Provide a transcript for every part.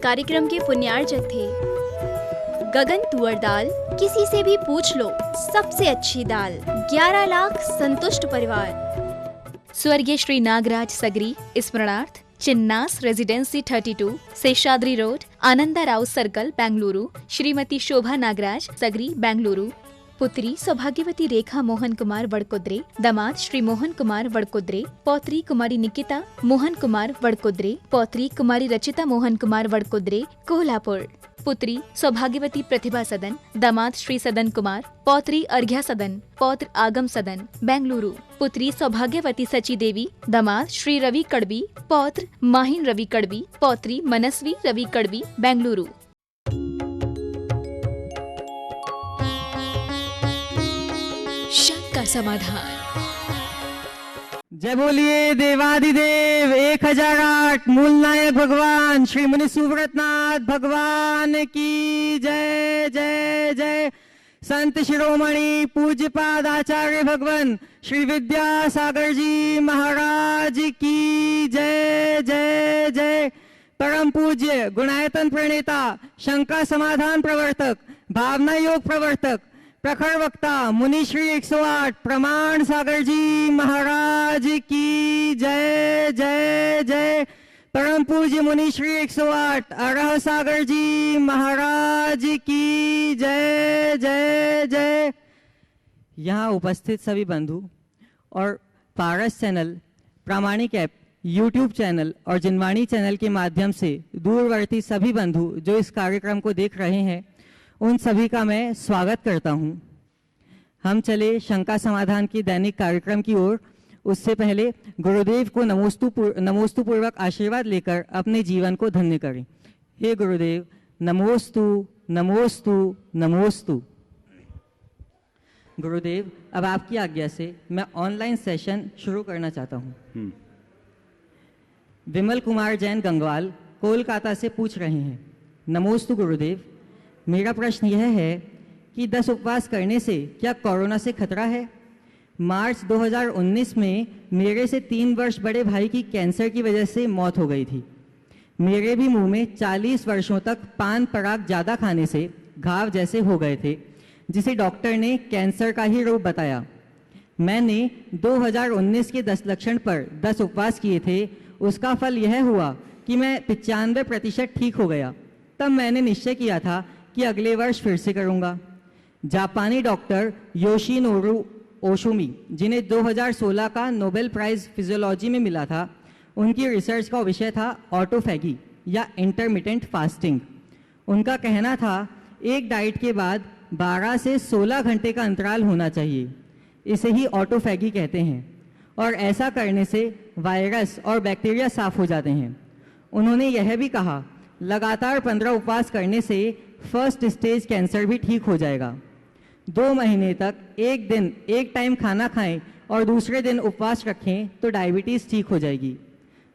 कार्यक्रम के पुण्यार्चक थे। गगन तुअर दाल, किसी से भी पूछ लो सबसे अच्छी दाल। 11 लाख संतुष्ट परिवार। स्वर्गीय श्री नागराज सगरी स्मरणार्थ Chinnas residency 32, Seshadri road, Ananda Rao circle, Bengaluru. Shrimati Shobha Nagaraj Sagari, Bengaluru. पुत्री सौभाग्यवती रेखा मोहन कुमार वड़कुद्रे, दामाद श्री मोहन कुमार वड़कुद्रे, पौत्री कुमारी निकिता मोहन कुमार वड़कुद्रे, पौत्री कुमारी रचिता मोहन कुमार वड़कुद्रे, कोल्हापुर। पुत्री सौभाग्यवती प्रतिभा सदन, दामाद श्री सदन कुमार, पौत्री अर्घ्या सदन, पौत्र आगम सदन, बेंगलुरु। पुत्री सौभाग्यवती सची देवी, दामाद श्री रवि कड़बी, पौत्र माहिन रवि कड़बी, पौत्री मनस्वी रवि कड़बी, बेंगलुरु। शंका समाधान। जय बोलिए देवादिदेव 1008 मूल नायक भगवान श्री मुनि सुव्रतनाथ भगवान की जय जय जय। संत शिरोमणि पूज्यपाद आचार्य भगवान श्री विद्यासागर जी महाराज की जय जय जय। परम पूज्य गुणायतन प्रणेता, शंका समाधान प्रवर्तक, भावना योग प्रवर्तक, प्रखर वक्ता मुनि श्री 108 प्रमाण सागर जी महाराज की जय जय जय। परम पूज्य मुनि श्री 108 अरह सागर जी महाराज की जय जय जय। यहाँ उपस्थित सभी बंधु और पारस चैनल, प्रामाणिक ऐप, यूट्यूब चैनल और जिनवाणी चैनल के माध्यम से दूरवर्ती सभी बंधु जो इस कार्यक्रम को देख रहे हैं, उन सभी का मैं स्वागत करता हूं। हम चले शंका समाधान की दैनिक कार्यक्रम की ओर। उससे पहले गुरुदेव को नमोस्तु पूर्वक आशीर्वाद लेकर अपने जीवन को धन्य करें। हे गुरुदेव, नमोस्तु नमोस्तु नमोस्तु। गुरुदेव, अब आपकी आज्ञा से मैं ऑनलाइन सेशन शुरू करना चाहता हूँ। विमल कुमार जैन गंगवाल कोलकाता से पूछ रहे हैं। नमोस्तु गुरुदेव, मेरा प्रश्न यह है कि 10 उपवास करने से क्या कोरोना से खतरा है? मार्च 2019 में मेरे से 3 वर्ष बड़े भाई की कैंसर की वजह से मौत हो गई थी। मेरे भी मुंह में 40 वर्षों तक पान पराग ज़्यादा खाने से घाव जैसे हो गए थे, जिसे डॉक्टर ने कैंसर का ही रोग बताया। मैंने 2019 के 10 लक्षण पर 10 उपवास किए थे। उसका फल यह हुआ कि मैं 95% ठीक हो गया। तब मैंने निश्चय किया था कि अगले वर्ष फिर से करूंगा। जापानी डॉक्टर योशिनोरू ओशुमी, जिन्हें 2016 का नोबेल प्राइज फिजियोलॉजी में मिला था, उनकी रिसर्च का विषय था ऑटोफैगी या इंटरमिटेंट फास्टिंग। उनका कहना था एक डाइट के बाद 12 से 16 घंटे का अंतराल होना चाहिए। इसे ही ऑटोफैगी कहते हैं और ऐसा करने से वायरस और बैक्टीरिया साफ हो जाते हैं। उन्होंने यह भी कहा लगातार 15 उपवास करने से फर्स्ट स्टेज कैंसर भी ठीक हो जाएगा। 2 महीने तक एक दिन एक टाइम खाना खाएं और दूसरे दिन उपवास रखें तो डायबिटीज़ ठीक हो जाएगी।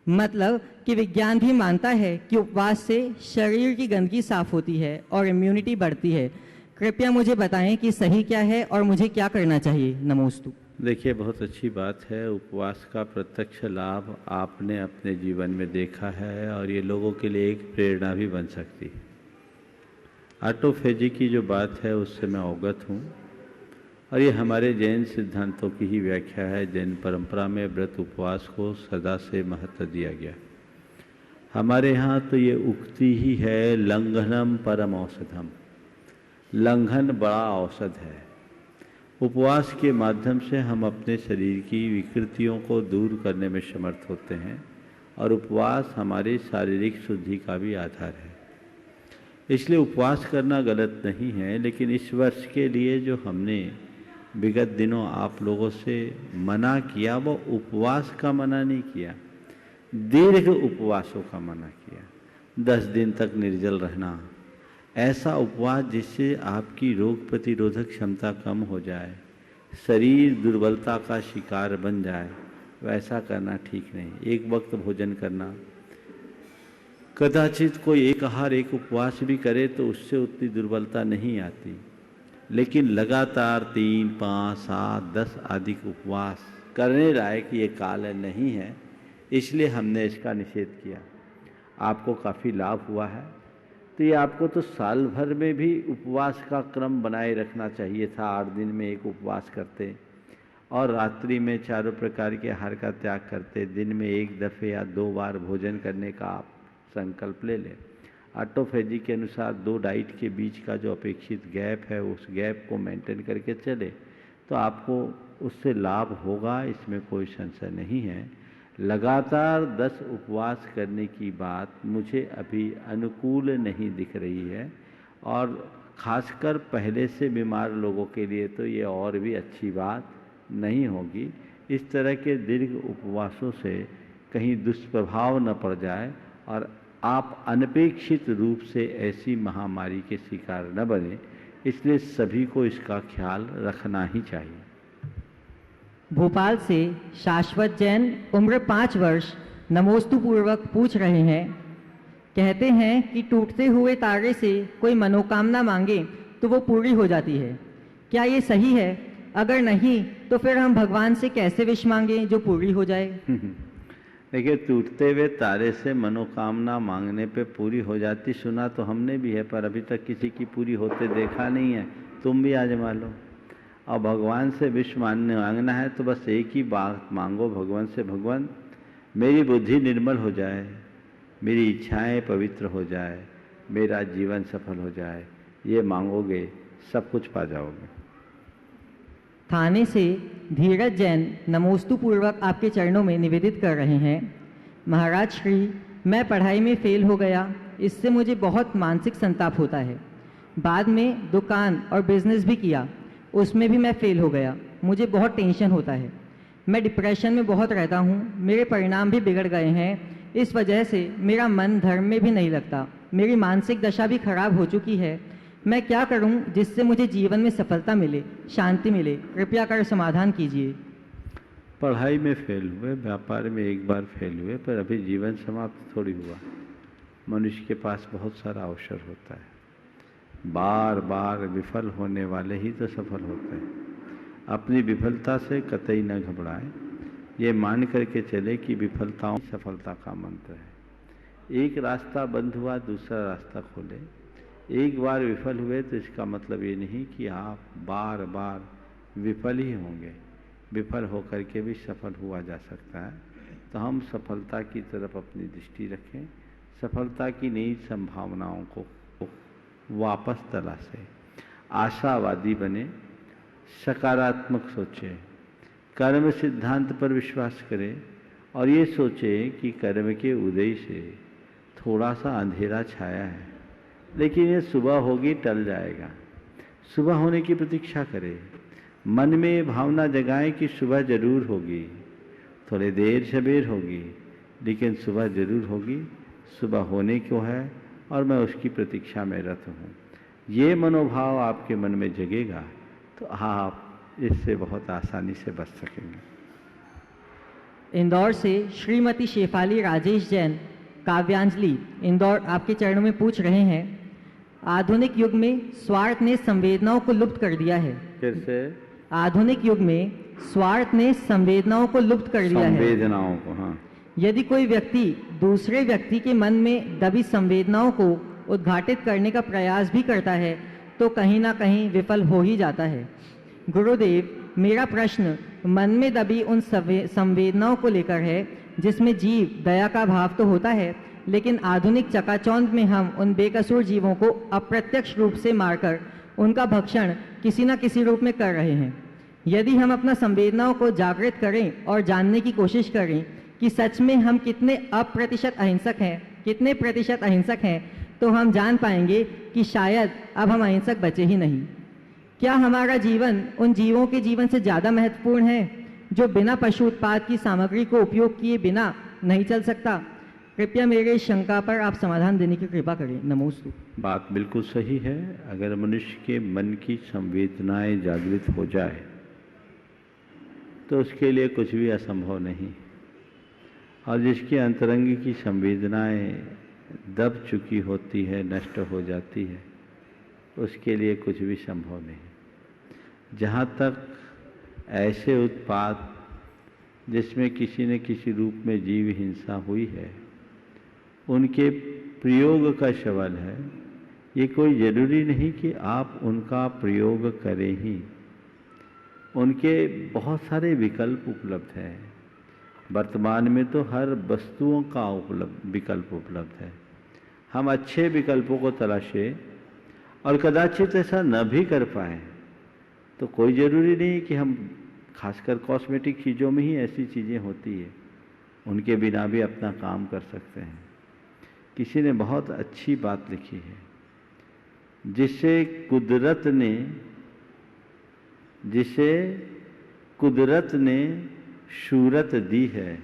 मतलब कि विज्ञान भी मानता है कि उपवास से शरीर की गंदगी साफ होती है और इम्यूनिटी बढ़ती है। कृपया मुझे बताएं कि सही क्या है और मुझे क्या करना चाहिए। नमोस्तु। देखिए, बहुत अच्छी बात है। उपवास का प्रत्यक्ष लाभ आपने अपने जीवन में देखा है और ये लोगों के लिए एक प्रेरणा भी बन सकती है। ऑटोफेजी की जो बात है उससे मैं अवगत हूँ और ये हमारे जैन सिद्धांतों की ही व्याख्या है। जैन परंपरा में व्रत उपवास को सदा से महत्व दिया गया। हमारे यहाँ तो ये उक्ति ही है, लंघनम परम औषधम। लंघन बड़ा औषध है। उपवास के माध्यम से हम अपने शरीर की विकृतियों को दूर करने में समर्थ होते हैं और उपवास हमारी शारीरिक शुद्धि का भी आधार है। इसलिए उपवास करना गलत नहीं है, लेकिन इस वर्ष के लिए जो हमने विगत दिनों आप लोगों से मना किया वो उपवास का मना नहीं किया, दीर्घ उपवासों का मना किया। 10 दिन तक निर्जल रहना, ऐसा उपवास जिससे आपकी रोग प्रतिरोधक क्षमता कम हो जाए, शरीर दुर्बलता का शिकार बन जाए, वैसा करना ठीक नहीं। एक वक्त भोजन करना, कदाचित कोई एक आहार एक उपवास भी करे तो उससे उतनी दुर्बलता नहीं आती, लेकिन लगातार 3, 5, 7, 10 आदि उपवास करने लायक ये काल नहीं है। इसलिए हमने इसका निषेध किया। आपको काफ़ी लाभ हुआ है। तो ये आपको तो साल भर में भी उपवास का क्रम बनाए रखना चाहिए था। 8 दिन में एक उपवास करते और रात्रि में चारों प्रकार के आहार का त्याग करते, दिन में 1 दफ़े या 2 बार भोजन करने का आप संकल्प ले लें। ऑटोफेजी के अनुसार 2 डाइट के बीच का जो अपेक्षित गैप है उस गैप को मेंटेन करके चले तो आपको उससे लाभ होगा, इसमें कोई संशय नहीं है। लगातार 10 उपवास करने की बात मुझे अभी अनुकूल नहीं दिख रही है और ख़ासकर पहले से बीमार लोगों के लिए तो ये और भी अच्छी बात नहीं होगी। इस तरह के दीर्घ उपवासों से कहीं दुष्प्रभाव न पड़ जाए और आप अनपेक्षित रूप से ऐसी महामारी के शिकार न बने, इसलिए सभी को इसका ख्याल रखना ही चाहिए। भोपाल से शाश्वत जैन उम्र 5 वर्ष नमोस्तु पूर्वक पूछ रहे हैं। कहते हैं कि टूटते हुए तारे से कोई मनोकामना मांगे तो वो पूरी हो जाती है, क्या ये सही है? अगर नहीं तो फिर हम भगवान से कैसे विश मांगे जो पूरी हो जाए? देखिए, टूटते हुए तारे से मनोकामना मांगने पे पूरी हो जाती सुना तो हमने भी है, पर अभी तक किसी की पूरी होते देखा नहीं है। तुम भी आजमा लो। और भगवान से विश मांगना है तो बस एक ही बात मांगो भगवान से, भगवान मेरी बुद्धि निर्मल हो जाए, मेरी इच्छाएं पवित्र हो जाए, मेरा जीवन सफल हो जाए। ये मांगोगे सब कुछ पा जाओगे। थाने से धीरज जैन नमोस्तु पूर्वक आपके चरणों में निवेदित कर रहे हैं। महाराज श्री, मैं पढ़ाई में फेल हो गया, इससे मुझे बहुत मानसिक संताप होता है। बाद में दुकान और बिजनेस भी किया, उसमें भी मैं फेल हो गया। मुझे बहुत टेंशन होता है। मैं डिप्रेशन में बहुत रहता हूँ। मेरे परिणाम भी बिगड़ गए हैं। इस वजह से मेरा मन धर्म में भी नहीं लगता। मेरी मानसिक दशा भी खराब हो चुकी है। मैं क्या करूं जिससे मुझे जीवन में सफलता मिले, शांति मिले? कृपया कर समाधान कीजिए। पढ़ाई में फेल हुए, व्यापार में एक बार फेल हुए, पर अभी जीवन समाप्त थोड़ी हुआ। मनुष्य के पास बहुत सारा अवसर होता है। बार बार विफल होने वाले ही तो सफल होते हैं। अपनी विफलता से कतई न घबराएं। ये मान करके चले कि विफलताओं सफलता का मंत्र है। एक रास्ता बंद हुआ, दूसरा रास्ता खोले। एक बार विफल हुए तो इसका मतलब ये नहीं कि आप बार बार विफल ही होंगे। विफल होकर के भी सफल हुआ जा सकता है। तो हम सफलता की तरफ अपनी दृष्टि रखें, सफलता की नई संभावनाओं को वापस तलाशें, आशावादी बने, सकारात्मक सोचें, कर्म सिद्धांत पर विश्वास करें और ये सोचें कि कर्म के उदय से थोड़ा सा अंधेरा छाया है, लेकिन ये सुबह होगी, टल जाएगा। सुबह होने की प्रतीक्षा करें। मन में ये भावना जगाएं कि सुबह जरूर होगी, थोड़ी देर सबेर होगी, लेकिन सुबह जरूर होगी। सुबह होने को है और मैं उसकी प्रतीक्षा में रत हूँ। ये मनोभाव आपके मन में जगेगा तो आप इससे बहुत आसानी से बच सकेंगे। इंदौर से श्रीमती शेफाली राजेश जैन काव्यांजलि इंदौर आपके चरणों में पूछ रहे हैं। आधुनिक युग में स्वार्थ ने संवेदनाओं को लुप्त कर दिया है। कैसे? आधुनिक युग में स्वार्थ ने संवेदनाओं को लुप्त कर दिया है। संवेदनाओं को, हाँ। यदि कोई व्यक्ति दूसरे व्यक्ति के मन में दबी संवेदनाओं को उद्घाटित करने का प्रयास भी करता है तो कहीं ना कहीं विफल हो ही जाता है। गुरुदेव, मेरा प्रश्न मन में दबी उन संवेदनाओं को लेकर है जिसमें जीव दया का भाव तो होता है, लेकिन आधुनिक चकाचौंध में हम उन बेकसूर जीवों को अप्रत्यक्ष रूप से मारकर उनका भक्षण किसी न किसी रूप में कर रहे हैं। यदि हम अपना संवेदनाओं को जागृत करें और जानने की कोशिश करें कि सच में हम कितने प्रतिशत अहिंसक हैं, तो हम जान पाएंगे कि शायद अब हम अहिंसक बचे ही नहीं। क्या हमारा जीवन उन जीवों के जीवन से ज़्यादा महत्वपूर्ण है जो बिना पशु उत्पाद की सामग्री को उपयोग किए बिना नहीं चल सकता? कृपया मेरे इस शंका पर आप समाधान देने की कृपा करें। नमोस्तु। बात बिल्कुल सही है। अगर मनुष्य के मन की संवेदनाएं जागृत हो जाए तो उसके लिए कुछ भी असंभव नहीं, और जिसकी अंतरंग की संवेदनाएं दब चुकी होती है, नष्ट हो जाती है, उसके लिए कुछ भी संभव नहीं। जहाँ तक ऐसे उत्पाद जिसमें किसी न किसी रूप में जीव हिंसा हुई है, उनके प्रयोग का सवाल है। ये कोई ज़रूरी नहीं कि आप उनका प्रयोग करें ही, उनके बहुत सारे विकल्प उपलब्ध हैं। वर्तमान में तो हर वस्तुओं का विकल्प उपलब्ध है। हम अच्छे विकल्पों को तलाशें और कदाचित ऐसा न भी कर पाएँ तो कोई ज़रूरी नहीं कि हम, खासकर कॉस्मेटिक चीज़ों में ही ऐसी चीज़ें होती है, उनके बिना भी अपना काम कर सकते हैं। किसी ने बहुत अच्छी बात लिखी है, जिसे कुदरत ने सूरत दी है,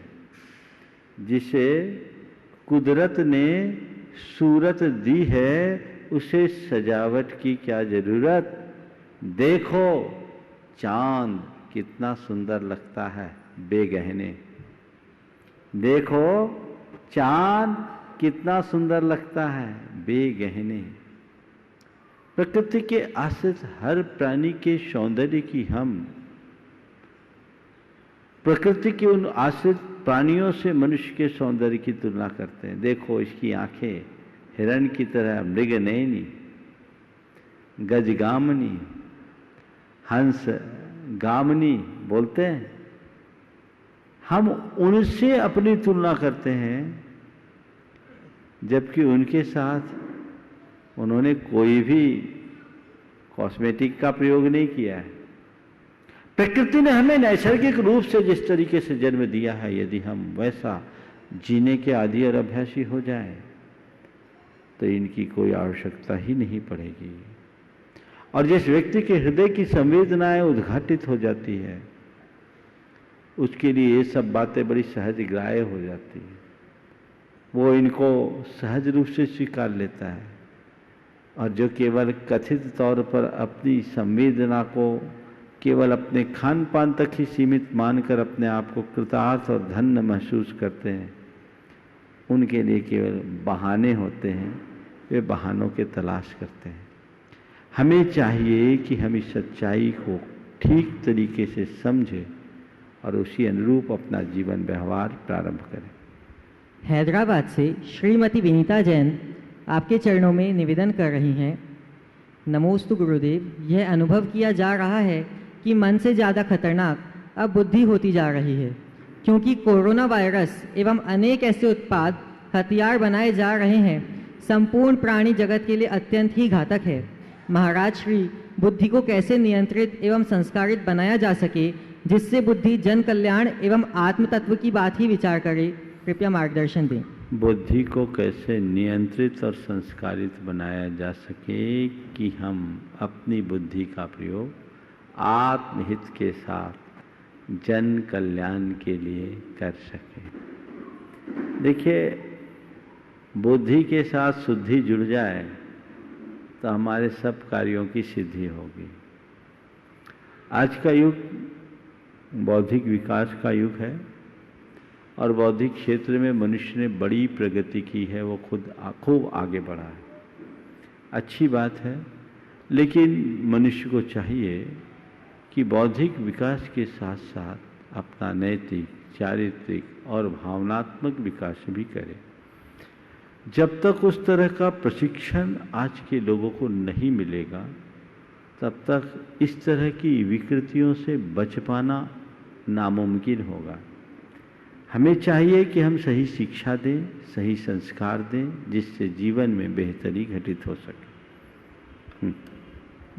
जिसे कुदरत ने सूरत दी है, उसे सजावट की क्या ज़रूरत। देखो चांद कितना सुंदर लगता है बेगहने, देखो चांद कितना सुंदर लगता है बेगहने। प्रकृति के आश्रित हर प्राणी के सौंदर्य की हम प्रकृति के उन आश्रित प्राणियों से मनुष्य के सौंदर्य की तुलना करते हैं। देखो इसकी आंखें हिरण की तरह मृगनयनी, गजगामनी, हंस गामनी बोलते हैं। हम उनसे अपनी तुलना करते हैं, जबकि उनके साथ उन्होंने कोई भी कॉस्मेटिक का प्रयोग नहीं किया है। प्रकृति ने हमें नैसर्गिक रूप से जिस तरीके से जन्म दिया है, यदि हम वैसा जीने के आदी और अभ्यासी हो जाएं, तो इनकी कोई आवश्यकता ही नहीं पड़ेगी। और जिस व्यक्ति के हृदय की संवेदनाएं उद्घाटित हो जाती है, उसके लिए ये सब बातें बड़ी सहज ग्राह्य हो जाती है। वो इनको सहज रूप से स्वीकार लेता है। और जो केवल कथित तौर पर अपनी संवेदना को केवल अपने खान पान तक ही सीमित मानकर अपने आप को कृतार्थ और धन्य महसूस करते हैं, उनके लिए केवल बहाने होते हैं, वे बहानों के तलाश करते हैं। हमें चाहिए कि हम इस सच्चाई को ठीक तरीके से समझें और उसी अनुरूप अपना जीवन व्यवहार प्रारंभ करें। हैदराबाद से श्रीमती विनीता जैन आपके चरणों में निवेदन कर रही हैं। नमोस्तु गुरुदेव। यह अनुभव किया जा रहा है कि मन से ज़्यादा खतरनाक अब बुद्धि होती जा रही है, क्योंकि कोरोना वायरस एवं अनेक ऐसे उत्पाद हथियार बनाए जा रहे हैं, संपूर्ण प्राणी जगत के लिए अत्यंत ही घातक है। महाराज श्री बुद्धि को कैसे नियंत्रित एवं संस्कारित बनाया जा सके, जिससे बुद्धि जन कल्याण एवं आत्म तत्व की बात ही विचार करे, कृपया मार्गदर्शन दें। बुद्धि को कैसे नियंत्रित और संस्कारित बनाया जा सके कि हम अपनी बुद्धि का प्रयोग आत्महित के साथ जन कल्याण के लिए कर सकें। देखिए, बुद्धि के साथ शुद्धि जुड़ जाए तो हमारे सब कार्यों की सिद्धि होगी। आज का युग बौद्धिक विकास का युग है और बौद्धिक क्षेत्र में मनुष्य ने बड़ी प्रगति की है, वो खूब आगे बढ़ा है। अच्छी बात है, लेकिन मनुष्य को चाहिए कि बौद्धिक विकास के साथ साथ अपना नैतिक, चारित्रिक और भावनात्मक विकास भी करे। जब तक उस तरह का प्रशिक्षण आज के लोगों को नहीं मिलेगा, तब तक इस तरह की विकृतियों से बच पाना नामुमकिन होगा। हमें चाहिए कि हम सही शिक्षा दें, सही संस्कार दें, जिससे जीवन में बेहतरी घटित हो सके।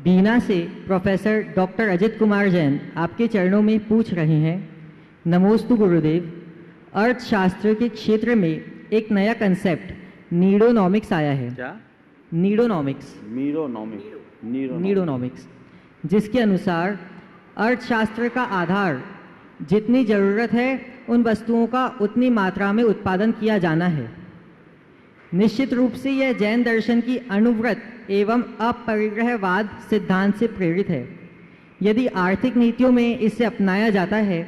बीना से प्रोफेसर डॉक्टर अजित कुमार जैन आपके चरणों में पूछ रहे हैं। नमोस्तु गुरुदेव। अर्थशास्त्र के क्षेत्र में एक नया कंसेप्ट नीडोनॉमिक्स आया है। क्या? नीडोनॉमिक्स। नीडोनॉमिक्स, जिसके अनुसार अर्थशास्त्र का आधार जितनी ज़रूरत है उन वस्तुओं का उतनी मात्रा में उत्पादन किया जाना है। निश्चित रूप से यह जैन दर्शन की अनुव्रत एवं अपरिग्रहवाद सिद्धांत से प्रेरित है। यदि आर्थिक नीतियों में इसे अपनाया जाता है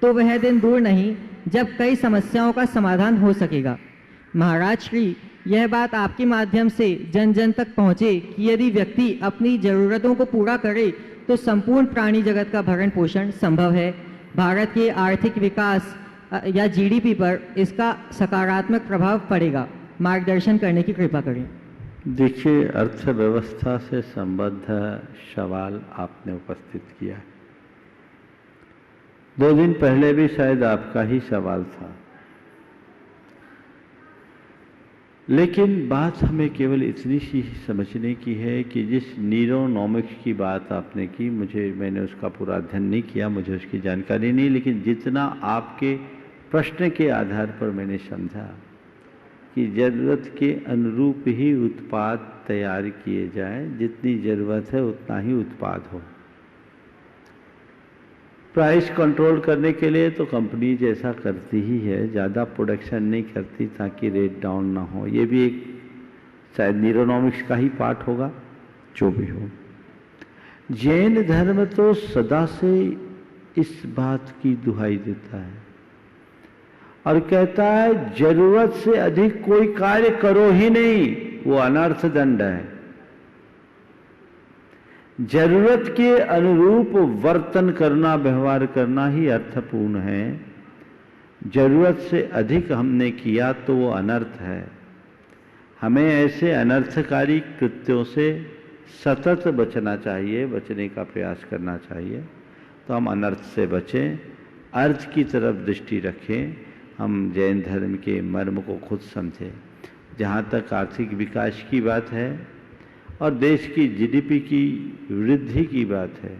तो वह दिन दूर नहीं जब कई समस्याओं का समाधान हो सकेगा। महाराज श्री, यह बात आपके माध्यम से जन जन तक पहुँचे कि यदि व्यक्ति अपनी ज़रूरतों को पूरा करे तो संपूर्ण प्राणी जगत का भरण पोषण संभव है। भारत के आर्थिक विकास या जीडीपी पर इसका सकारात्मक प्रभाव पड़ेगा। मार्गदर्शन करने की कृपा करें। देखिए, अर्थव्यवस्था से संबद्ध सवाल आपने उपस्थित किया। 2 दिन पहले भी शायद आपका ही सवाल था, लेकिन बात हमें केवल इतनी सी समझने की है कि जिस न्यूरोनॉमिक्स की बात आपने की, मैंने उसका पूरा अध्ययन नहीं किया, मुझे उसकी जानकारी नहीं, लेकिन जितना आपके प्रश्न के आधार पर मैंने समझा कि ज़रूरत के अनुरूप ही उत्पाद तैयार किए जाएं, जितनी ज़रूरत है उतना ही उत्पाद हो। प्राइस कंट्रोल करने के लिए तो कंपनी जैसा करती ही है, ज़्यादा प्रोडक्शन नहीं करती ताकि रेट डाउन ना हो। ये भी एक शायद न्यूरोनॉमिक्स का ही पार्ट होगा, जो भी हो। जैन धर्म तो सदा से इस बात की दुहाई देता है और कहता है जरूरत से अधिक कोई कार्य करो ही नहीं, वो अनर्थ दंड है। जरूरत के अनुरूप वर्तन करना, व्यवहार करना ही अर्थपूर्ण है। जरूरत से अधिक हमने किया तो वो अनर्थ है। हमें ऐसे अनर्थकारी कृत्यों से सतत बचना चाहिए, बचने का प्रयास करना चाहिए। तो हम अनर्थ से बचें, अर्थ की तरफ दृष्टि रखें, हम जैन धर्म के मर्म को खुद समझें। जहाँ तक आर्थिक विकास की बात है और देश की जीडीपी की वृद्धि की बात है,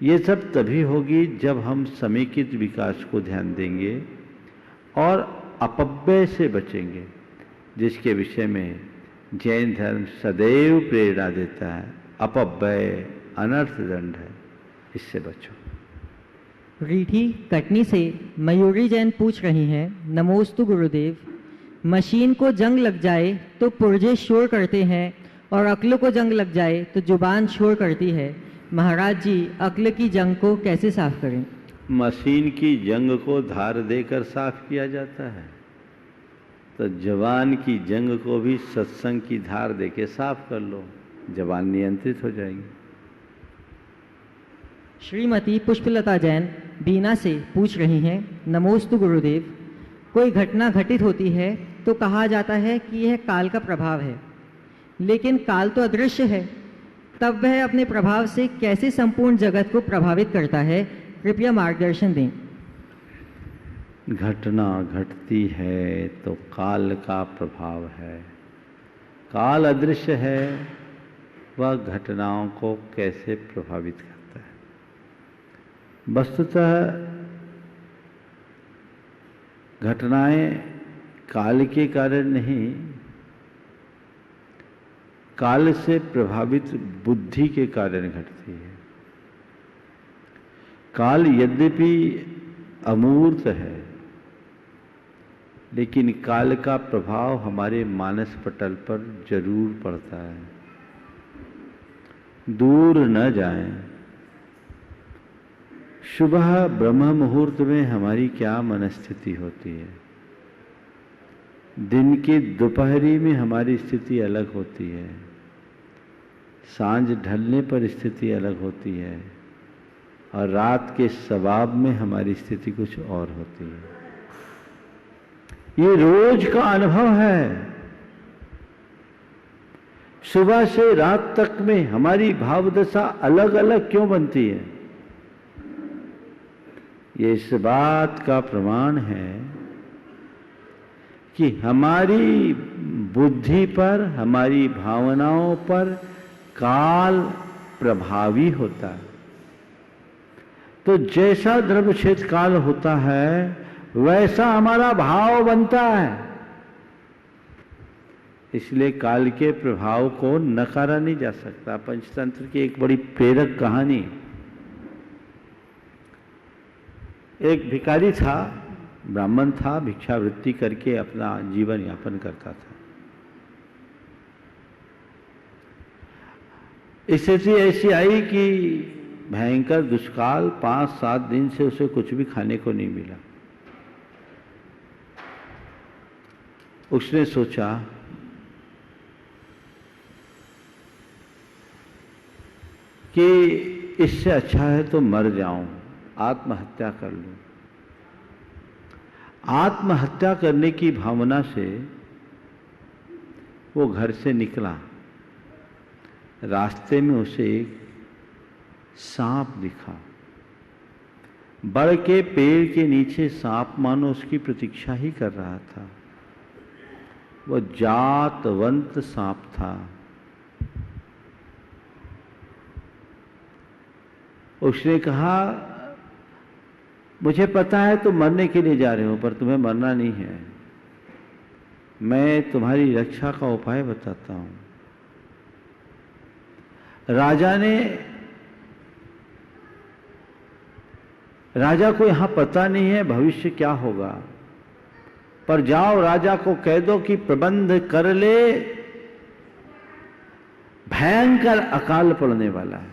ये सब तभी होगी जब हम समेकित विकास को ध्यान देंगे और अपव्यय से बचेंगे, जिसके विषय में जैन धर्म सदैव प्रेरणा देता है। अपव्यय अनर्थ दंड है, इससे बचो। रीठी कटनी से मयूरी जैन पूछ रही हैं, नमोस्तु गुरुदेव। मशीन को जंग लग जाए तो पुर्जे शोर करते हैं और अक्ल को जंग लग जाए तो जुबान शोर करती है। महाराज जी, अक्ल की जंग को कैसे साफ करें? मशीन की जंग को धार देकर साफ किया जाता है, तो जवान की जंग को भी सत्संग की धार देके साफ कर लो, जवान नियंत्रित हो जाएगी। श्रीमती पुष्पलता जैन बीना से पूछ रही हैं, नमोस्तु गुरुदेव। कोई घटना घटित होती है तो कहा जाता है कि यह काल का प्रभाव है, लेकिन काल तो अदृश्य है, तब वह अपने प्रभाव से कैसे संपूर्ण जगत को प्रभावित करता है? कृपया मार्गदर्शन दें। घटना घटती है तो काल का प्रभाव है। काल अदृश्य है, वह घटनाओं को कैसे प्रभावित करता है? वस्तुतः घटनाएं काल के कारण नहीं, काल से प्रभावित बुद्धि के कारण घटती है। काल यद्यपि अमूर्त है, लेकिन काल का प्रभाव हमारे मानस पटल पर जरूर पड़ता है। दूर न जाएं। सुबह ब्रह्म मुहूर्त में हमारी क्या मनस्थिति होती है, दिन की दोपहरी में हमारी स्थिति अलग होती है, सांझ ढलने पर स्थिति अलग होती है, और रात के शबाब में हमारी स्थिति कुछ और होती है। ये रोज का अनुभव है। सुबह से रात तक में हमारी भावदशा अलग अलग क्यों बनती है? ये इस बात का प्रमाण है कि हमारी बुद्धि पर, हमारी भावनाओं पर काल प्रभावी होता है। तो जैसा द्रव्य क्षेत्र काल होता है, वैसा हमारा भाव बनता है। इसलिए काल के प्रभाव को नकारा नहीं जा सकता। पंचतंत्र की एक बड़ी प्रेरक कहानी, एक भिखारी था, ब्राह्मण था, भिक्षावृत्ति करके अपना जीवन यापन करता था। स्थिति ऐसी आई कि भयंकर दुष्काल, 5-7 दिन से उसे कुछ भी खाने को नहीं मिला। उसने सोचा कि इससे अच्छा है तो मर जाऊं, आत्महत्या कर लूं। आत्महत्या करने की भावना से वो घर से निकला, रास्ते में उसे एक सांप दिखा। बड़ के पेड़ के नीचे सांप मानो उसकी प्रतीक्षा ही कर रहा था। वो जातवंत सांप था। उसने कहा, मुझे पता है तुम मरने के लिए जा रहे हो, पर तुम्हें मरना नहीं है। मैं तुम्हारी रक्षा का उपाय बताता हूं। राजा को यहां पता नहीं है भविष्य क्या होगा, पर जाओ राजा को कह दो कि प्रबंध कर ले, भयंकर अकाल पड़ने वाला है।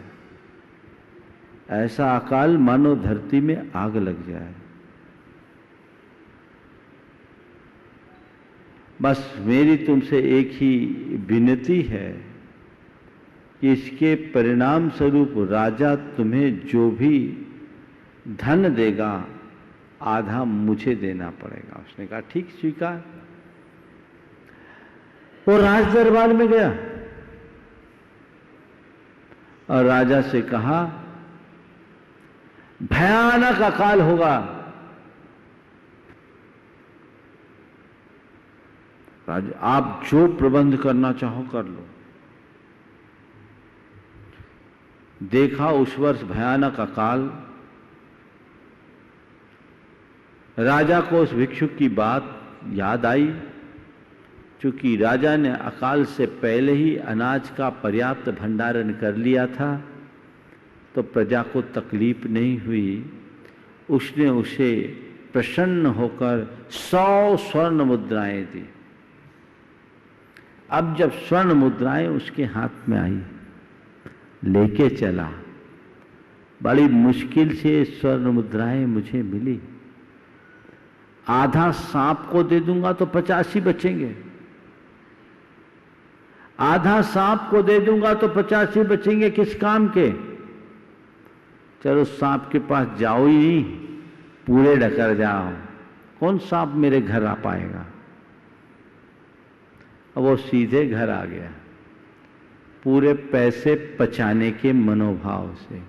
ऐसा अकाल मानो धरती में आग लग जाए। बस मेरी तुमसे एक ही विनती है कि इसके परिणाम स्वरूप राजा तुम्हें जो भी धन देगा आधा मुझे देना पड़ेगा। उसने कहा ठीक, स्वीकार। वो राज दरबार में गया और राजा से कहा, भयानक अकाल होगा। राजा, आप जो प्रबंध करना चाहो कर लो। देखा उस वर्ष भयानक अकाल। राजा को उस भिक्षुक की बात याद आई। चूंकि राजा ने अकाल से पहले ही अनाज का पर्याप्त भंडारण कर लिया था, तो प्रजा को तकलीफ नहीं हुई। उसने उसे प्रसन्न होकर 100 स्वर्ण मुद्राएं दी। अब जब स्वर्ण मुद्राएं उसके हाथ में आई, लेके चला। बड़ी मुश्किल से स्वर्ण मुद्राएं मुझे मिली। आधा सांप को दे दूंगा तो 85 बचेंगे, आधा सांप को दे दूंगा तो 85 बचेंगे। किस काम के? चलो सांप के पास जाओ ही नहीं, पूरे डकर जाओ। कौन सांप मेरे घर आ पाएगा? अब वो सीधे घर आ गया, पूरे पैसे बचाने के मनोभाव से।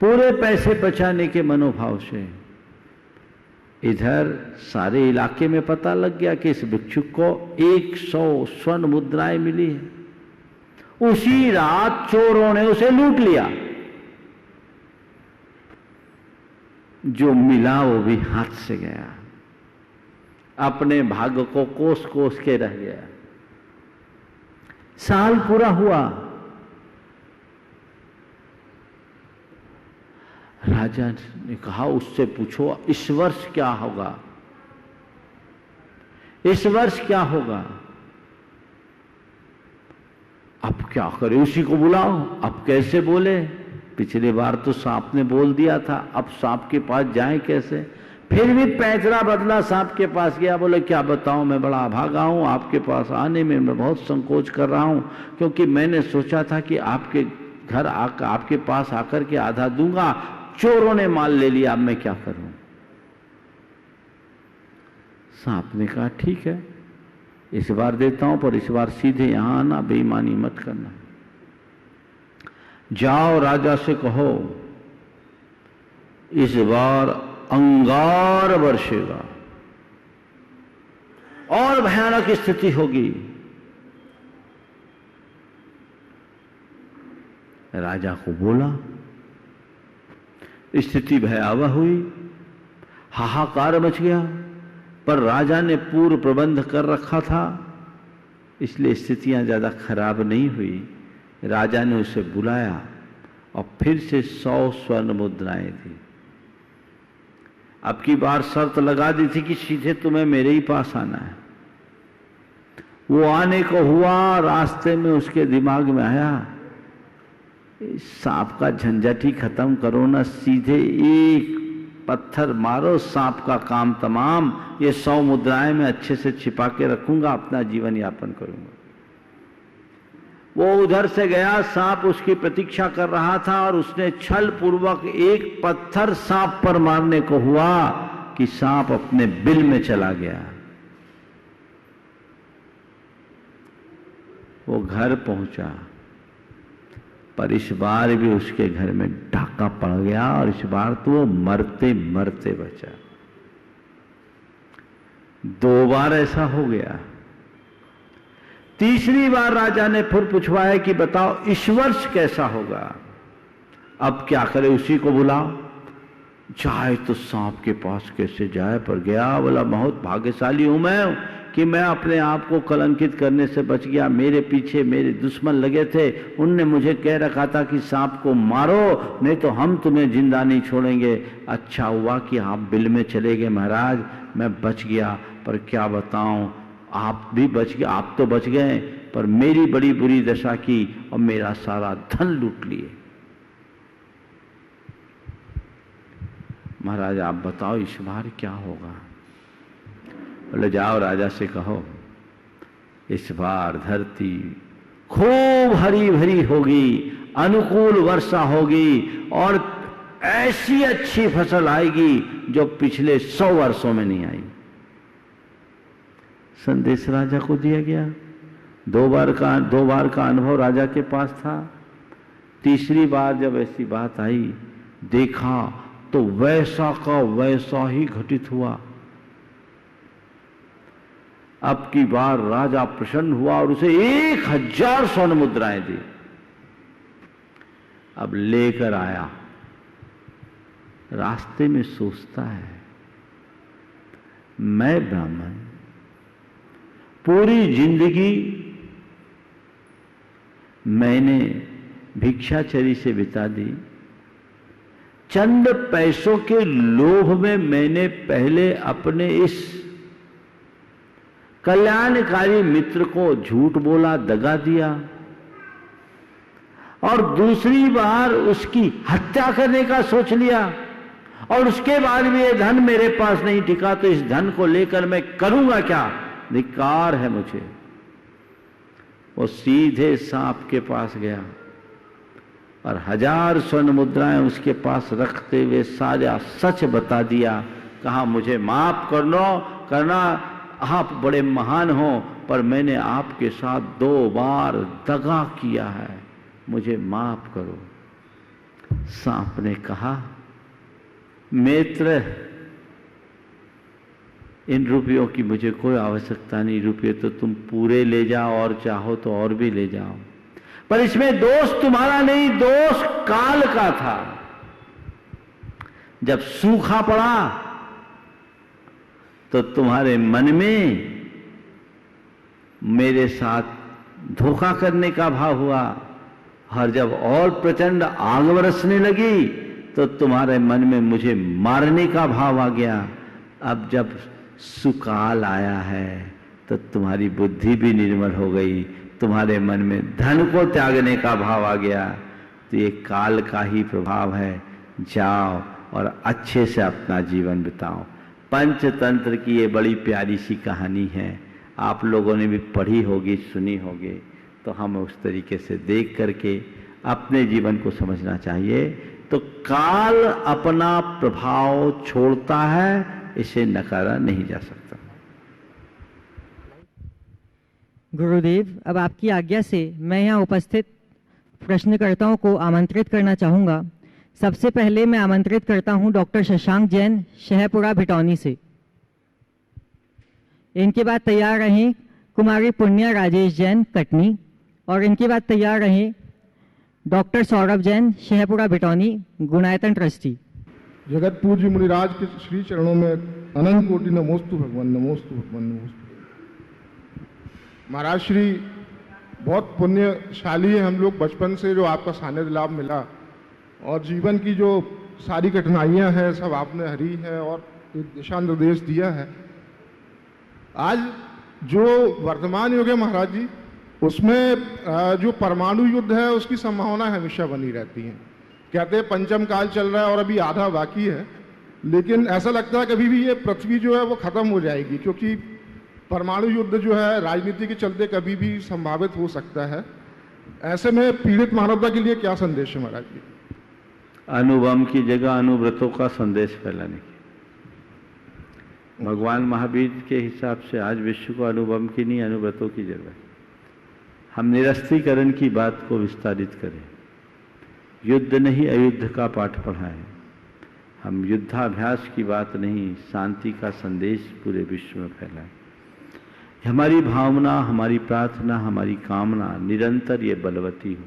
पूरे पैसे बचाने के मनोभाव से। इधर सारे इलाके में पता लग गया कि इस भिक्षुक को 100 स्वर्ण मुद्राएं मिली है। उसी रात चोरों ने उसे लूट लिया। जो मिला वो भी हाथ से गया, अपने भाग्य को कोस कोस के रह गया। साल पूरा हुआ। राजा ने कहा, उससे पूछो इस वर्ष क्या होगा, इस वर्ष क्या होगा। अब क्या करे, उसी को बुलाओ। अब कैसे बोले? पिछली बार तो सांप ने बोल दिया था, अब सांप के पास जाए कैसे? फिर भी पैतरा बदला, सांप के पास गया। बोले क्या बताऊं, मैं बड़ा अभागा हूं, आपके पास आने में मैं बहुत संकोच कर रहा हूं, क्योंकि मैंने सोचा था कि आपके घर आकर, आपके पास आकर के आधा दूंगा, चोरों ने माल ले लिया, अब मैं क्या करूं? सांप ने कहा ठीक है, इस बार देता हूं, पर इस बार सीधे यहां आना, बेईमानी मत करना। जाओ राजा से कहो इस बार अंगार बरसेगा और भयानक स्थिति होगी। राजा को बोला, स्थिति भयावह हुई, हाहाकार मच गया, पर राजा ने पूर्व प्रबंध कर रखा था, इसलिए स्थितियां ज्यादा खराब नहीं हुई। राजा ने उसे बुलाया और फिर से 100 स्वर्ण मुद्राएं दी। अब की बार शर्त लगा दी थी कि सीधे तुम्हें मेरे ही पास आना है। वो आने को हुआ, रास्ते में उसके दिमाग में आया, सांप का झंझट ही खत्म करो ना, सीधे एक पत्थर मारो, सांप का काम तमाम। ये 100 मुद्राएं मैं अच्छे से छिपा के रखूंगा, अपना जीवन यापन करूंगा। वो उधर से गया, सांप उसकी प्रतीक्षा कर रहा था और उसने छल पूर्वक एक पत्थर सांप पर मारने को हुआ कि सांप अपने बिल में चला गया। वो घर पहुंचा, पर इस बार भी उसके घर में डाका पड़ गया और इस बार तो वो मरते मरते बचा। 2 बार ऐसा हो गया। तीसरी बार राजा ने फिर पूछवाया कि बताओ इस वर्ष कैसा होगा। अब क्या करे, उसी को बुलाओ। जाए तो सांप के पास कैसे जाए, पर गया, बोला बहुत भाग्यशाली हूं मैं कि मैं अपने आप को कलंकित करने से बच गया। मेरे पीछे मेरे दुश्मन लगे थे, उनने मुझे कह रखा था कि सांप को मारो, नहीं तो हम तुम्हें जिंदा नहीं छोड़ेंगे। अच्छा हुआ कि आप बिल में चले गए महाराज, मैं बच गया। पर क्या बताऊं, आप भी बच गए, आप तो बच गए, पर मेरी बड़ी बुरी दशा की और मेरा सारा धन लूट लिए। महाराज आप बताओ इस बार क्या होगा। बोले जाओ राजा से कहो इस बार धरती खूब हरी भरी होगी, अनुकूल वर्षा होगी और ऐसी अच्छी फसल आएगी जो पिछले 100 वर्षों में नहीं आई। संदेश राजा को दिया गया। 2 बार का अनुभव राजा के पास था। तीसरी बार जब ऐसी बात आई, देखा तो वैसा का वैसा ही घटित हुआ। अब की बार राजा प्रसन्न हुआ और उसे 1000 स्वर्ण मुद्राएं दी। अब लेकर आया, रास्ते में सोचता है मैं ब्राह्मण पूरी जिंदगी मैंने भिक्षाचरी से बिता दी। चंद पैसों के लोभ में मैंने पहले अपने इस कल्याणकारी मित्र को झूठ बोला, दगा दिया, और दूसरी बार उसकी हत्या करने का सोच लिया, और उसके बाद भी ये धन मेरे पास नहीं टिका, तो इस धन को लेकर मैं करूंगा क्या, धिक्कार है मुझे। वो सीधे सांप के पास गया और 1000 स्वर्ण मुद्राएं उसके पास रखते हुए सारा सच बता दिया। कहा मुझे माफ करना, आप बड़े महान हो, पर मैंने आपके साथ 2 बार दगा किया है, मुझे माफ करो। सांप ने कहा मित्र, इन रुपयों की मुझे कोई आवश्यकता नहीं, रुपये तो तुम पूरे ले जाओ और चाहो तो और भी ले जाओ, पर इसमें दोष तुम्हारा नहीं, दोष काल का था। जब सूखा पड़ा तो तुम्हारे मन में मेरे साथ धोखा करने का भाव हुआ, और जब और प्रचंड आग बरसने लगी तो तुम्हारे मन में मुझे मारने का भाव आ गया। अब जब सुकाल आया है तो तुम्हारी बुद्धि भी निर्मल हो गई, तुम्हारे मन में धन को त्यागने का भाव आ गया। तो ये काल का ही प्रभाव है। जाओ और अच्छे से अपना जीवन बिताओ। पंचतंत्र की ये बड़ी प्यारी सी कहानी है, आप लोगों ने भी पढ़ी होगी, सुनी होगी, तो हमें उस तरीके से देख करके अपने जीवन को समझना चाहिए। तो काल अपना प्रभाव छोड़ता है, इसे नकारा नहीं जा सकता। गुरुदेव, अब आपकी आज्ञा से मैं यहाँ उपस्थित प्रश्नकर्ताओं को आमंत्रित करना चाहूँगा। सबसे पहले मैं आमंत्रित करता हूँ डॉक्टर शशांक जैन, शहपुरा भिटौनी से। इनके बाद तैयार रहें कुमारी पुण्या राजेश जैन, कटनी, और इनके बाद तैयार रहें डॉक्टर सौरभ जैन, शहपुरा भिटौनी, गुणायतन ट्रस्टी। जगत पूज्य मुनिराज के श्री चरणों में अनंत कोटि नमोस्तु भगवान, नमोस्तु भगवान, नमोस्तु। महाराज श्री बहुत पुण्यशाली है हम लोग, बचपन से जो आपका सानिध्य लाभ मिला और जीवन की जो सारी कठिनाइयां हैं सब आपने हरी है और एक दिशा निर्देश दिया है। आज जो वर्तमान युग है महाराज जी, उसमें जो परमाणु युद्ध है उसकी संभावना हमेशा बनी रहती है। कहते हैं पंचम काल चल रहा है और अभी आधा बाकी है, लेकिन ऐसा लगता है कभी भी ये पृथ्वी जो है वो खत्म हो जाएगी, क्योंकि परमाणु युद्ध जो है राजनीति के चलते कभी भी संभावित हो सकता है। ऐसे में पीड़ित मानवता के लिए क्या संदेश है महाराज जी? अनुभव की जगह अनुव्रतों का संदेश फैलाने की। भगवान महावीर के हिसाब से आज विश्व को अनुभव की नहीं, अनुव्रतों की जरूरत है। हम निरस्त्रीकरण की बात को विस्तारित करें, युद्ध नहीं अयुद्ध का पाठ पढ़ाएं, हम युद्धाभ्यास की बात नहीं शांति का संदेश पूरे विश्व में फैलाएं। हमारी भावना, हमारी प्रार्थना, हमारी कामना निरंतर ये बलवती हो,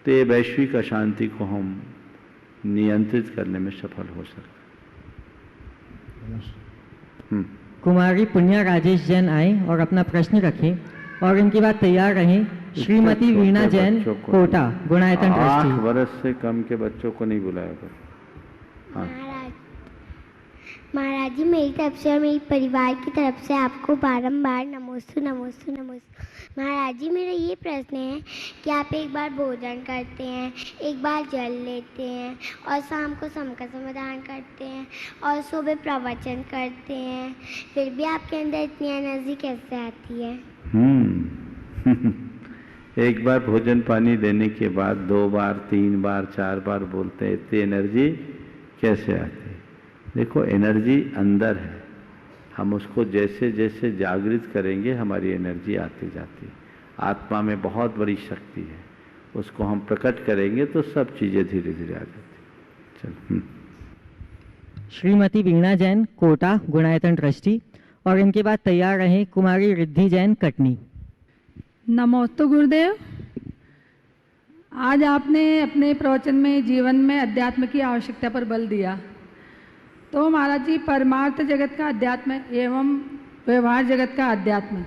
तो ये वैश्विक अशांति को हम नियंत्रित करने में सफल हो सकते। कुमारी पुण्या राजेश जैन आए और अपना प्रश्न रखें और इनकी बात तैयार रहें। श्रीमती वीणा जैन, कोटा, गुणायतन 8 वर्ष से कम के बच्चों को नहीं बुलाया कर। हाँ। महाराज जी, मेरी तरफ से और मेरी परिवार की तरफ से आपको बारंबार नमोस्तु नमोस्तु नमोस्तु। महाराज जी, मेरा ये प्रश्न है कि आप एक बार भोजन करते हैं, एक बार जल लेते हैं और शाम को सम का समाधान करते हैं और सुबह प्रवचन करते हैं, फिर भी आपके अंदर इतनी एनर्जी कैसे आती है? एक बार भोजन पानी देने के बाद 2 बार 3 बार 4 बार बोलते हैं, इतनी एनर्जी कैसे आती है? देखो, एनर्जी अंदर है, हम उसको जैसे जैसे जागृत करेंगे हमारी एनर्जी आती जाती है। आत्मा में बहुत बड़ी शक्ति है, उसको हम प्रकट करेंगे तो सब चीज़ें धीरे धीरे आ जाती। चल। श्रीमती वीणा जैन, कोटा, गुणायतन ट्रस्टी, और इनके बाद तैयार रहे कुमारी रिद्धि जैन, कटनी। नमोस्तु गुरुदेव। आज आपने अपने प्रवचन में जीवन में अध्यात्म की आवश्यकता पर बल दिया। तो महाराज जी, परमार्थ जगत का अध्यात्म एवं व्यवहार जगत का अध्यात्म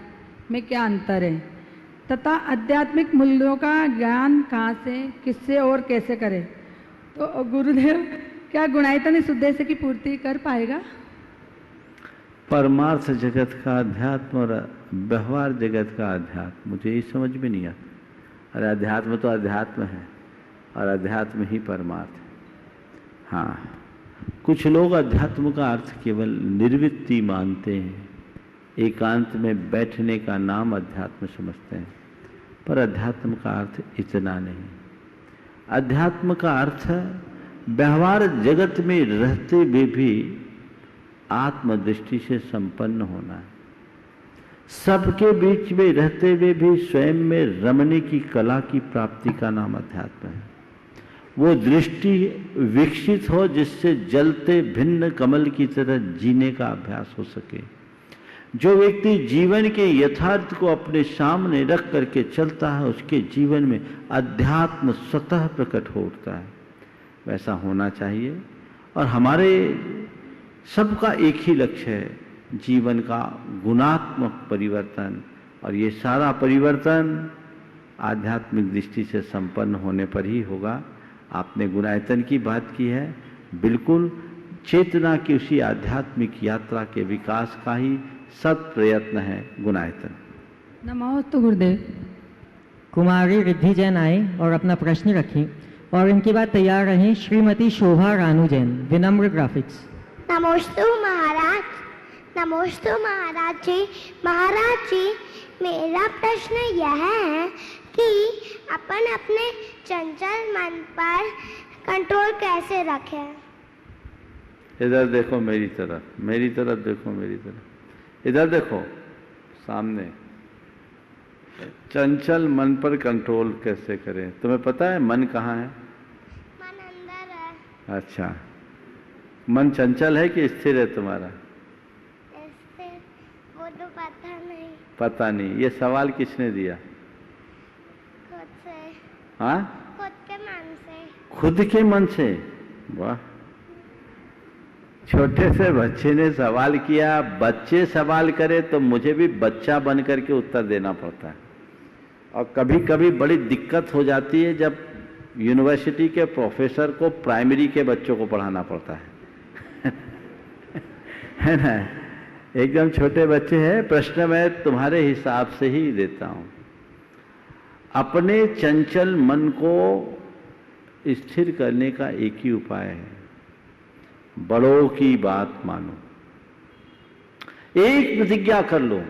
में क्या अंतर है, तथा आध्यात्मिक मूल्यों का ज्ञान कहाँ से, किससे और कैसे करें? तो गुरुदेव, क्या गुणायतन इस उद्देश्य की पूर्ति कर पाएगा? परमार्थ जगत का अध्यात्म और व्यवहार जगत का अध्यात्म, मुझे ये समझ में नहीं आता। अरे अध्यात्म तो अध्यात्म है और अध्यात्म ही परमार्थ है। हाँ, कुछ लोग अध्यात्म का अर्थ केवल निर्वृत्ति मानते हैं, एकांत में बैठने का नाम अध्यात्म समझते हैं, पर अध्यात्म का अर्थ इतना नहीं। अध्यात्म का अर्थ व्यवहार जगत में रहते हुए भी आत्मदृष्टि से संपन्न होना है। सबके बीच में रहते हुए भी स्वयं में रमने की कला की प्राप्ति का नाम अध्यात्म है। वो दृष्टि विकसित हो जिससे जलते भिन्न कमल की तरह जीने का अभ्यास हो सके। जो व्यक्ति जीवन के यथार्थ को अपने सामने रख करके चलता है, उसके जीवन में अध्यात्म स्वतः प्रकट हो उठता है। वैसा होना चाहिए। और हमारे सबका एक ही लक्ष्य है, जीवन का गुणात्मक परिवर्तन, और ये सारा परिवर्तन आध्यात्मिक दृष्टि से संपन्न होने पर ही होगा। आपने गुणायतन की बात की है, बिल्कुल चेतना की उसी आध्यात्मिक यात्रा के विकास का ही सत प्रयत्न है गुणायतन। नमोस्तु गुरुदेव। कुमारी रिद्धि जैन आए और अपना प्रश्न रखें और इनके बाद तैयार रहें श्रीमती शोभा रानू जैन, विनम्र ग्राफिक्स। नमोस्तु महाराज। नमोस्तु महाराज जी। महाराज जी, मेरा प्रश्न यह है कि अपन अपने चंचल मन पर कंट्रोल कैसे रखें? इधर देखो मेरी तरफ, मेरी तरफ देखो, मेरी तरफ, इधर देखो सामने। चंचल मन पर कंट्रोल कैसे करें? तुम्हें पता है मन कहाँ है? मन अंदर है। अच्छा, मन चंचल है कि स्थिर है तुम्हारा? स्थिर, वो तो पता नहीं। पता नहीं। ये सवाल किसने दिया? खुद से। हाँ, खुद के मन से। खुद के मन से? वाह, छोटे से बच्चे ने सवाल किया। बच्चे सवाल करे तो मुझे भी बच्चा बन करके उत्तर देना पड़ता है। और कभी कभी बड़ी दिक्कत हो जाती है जब यूनिवर्सिटी के प्रोफेसर को प्राइमरी के बच्चों को पढ़ाना पड़ता है है ना? एकदम छोटे बच्चे हैं। प्रश्न मैं तुम्हारे हिसाब से ही देता हूं। अपने चंचल मन को स्थिर करने का एक ही उपाय है, बड़ों की बात मानो। एक प्रतिज्ञा कर लो,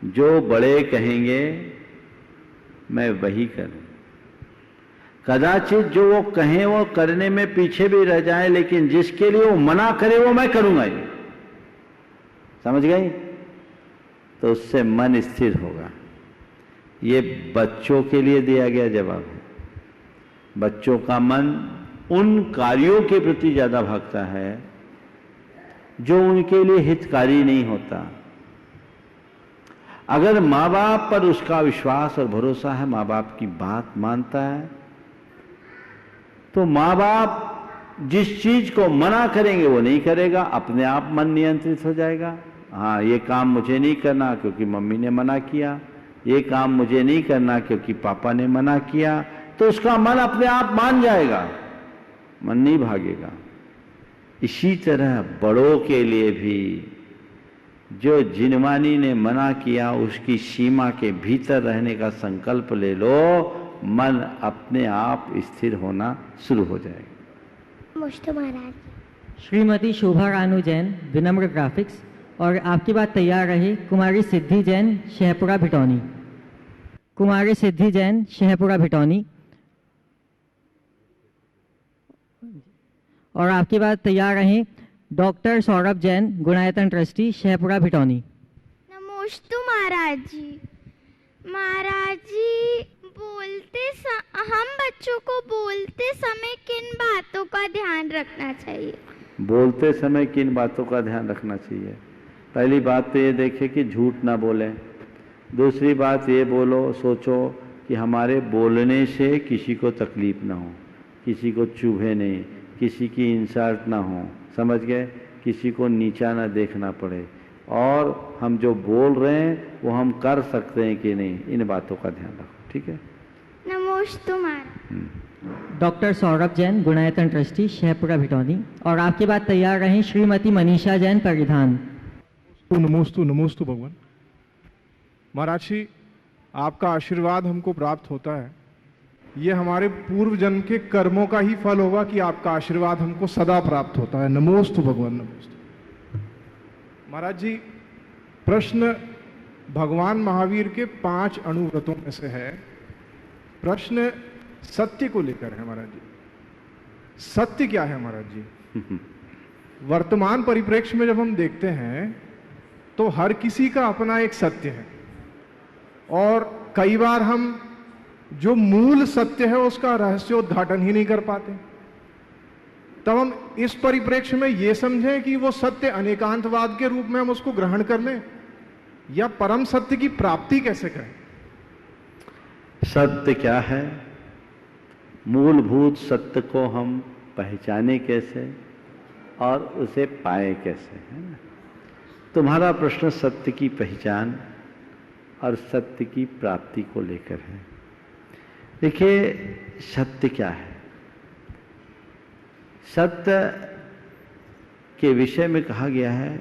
जो बड़े कहेंगे मैं वही करूं। कदाचित जो वो कहें वो करने में पीछे भी रह जाए, लेकिन जिसके लिए वो मना करे वो मैं करूंगा। ये समझ गई? तो उससे मन स्थिर होगा। ये बच्चों के लिए दिया गया जवाब है। बच्चों का मन उन कार्यों के प्रति ज़्यादा भागता है जो उनके लिए हितकारी नहीं होता। अगर माँ बाप पर उसका विश्वास और भरोसा है, माँ बाप की बात मानता है, तो माँ बाप जिस चीज को मना करेंगे वो नहीं करेगा, अपने आप मन नियंत्रित हो जाएगा। हाँ, ये काम मुझे नहीं करना क्योंकि मम्मी ने मना किया, ये काम मुझे नहीं करना क्योंकि पापा ने मना किया, तो उसका मन अपने आप मान जाएगा, मन नहीं भागेगा। इसी तरह बड़ों के लिए भी जो जिनवानी ने मना किया उसकी सीमा के भीतर रहने का संकल्प ले लो, मन अपने आप स्थिर होना शुरू हो जाएगा। नमस्ते महाराज। श्रीमती शोभा रानू जैन, विनम्र ग्राफिक्स। और आपकी बात तैयार रहे कुमारी सिद्धि जैन, शहपुरा भिटौनी। कुमारी सिद्धि जैन, शहपुरा भिटौनी। और आपकी बात तैयार रहे डॉक्टर सौरभ जैन, गुणायतन ट्रस्टी, शहपुरा भिटौनी। नमोस्तु महाराज जी। महाराज जी, हम बच्चों को बोलते समय किन बातों का ध्यान रखना चाहिए? बोलते समय किन बातों का ध्यान रखना चाहिए? पहली बात तो ये देखें कि झूठ ना बोलें। दूसरी बात ये सोचो कि हमारे बोलने से किसी को तकलीफ ना हो, किसी को चुभे नहीं, किसी की इंसल्ट ना हो, समझ गए? किसी को नीचा ना देखना पड़े, और हम जो बोल रहे हैं वो हम कर सकते हैं कि नहीं, इन बातों का ध्यान रखो। ठीक है? नमोस्तु महाराज। Doctor Saurabh Jain, Gunayatan trustee, Shahpura Bhitauni. और आपकी बात तैयार रहे श्रीमती मनीषा जैन, परिधान। नमोस्तु नमोस्तु भगवान। महाराज जी, आपका आशीर्वाद हमको प्राप्त होता है, ये हमारे पूर्व जन्म के कर्मों का ही फल होगा कि आपका आशीर्वाद हमको सदा प्राप्त होता है। नमोस्तु भगवान, नमोस्तु। महाराज जी, प्रश्न भगवान महावीर के 5 अनुव्रतों में से है। प्रश्न सत्य को लेकर है महाराज जी। सत्य क्या है महाराज जी? वर्तमान परिप्रेक्ष्य में जब हम देखते हैं तो हर किसी का अपना एक सत्य है, और कई बार हम जो मूल सत्य है उसका रहस्योद्घाटन ही नहीं कर पाते। तब हम इस परिप्रेक्ष्य में ये समझें कि वो सत्य अनेकांतवाद के रूप में हम उसको ग्रहण कर लें, या परम सत्य की प्राप्ति कैसे करें? सत्य क्या है? मूलभूत सत्य को हम पहचाने कैसे और उसे पाए कैसे, है ना? तुम्हारा प्रश्न सत्य की पहचान और सत्य की प्राप्ति को लेकर है। देखिए, सत्य क्या है? सत्य के विषय में कहा गया है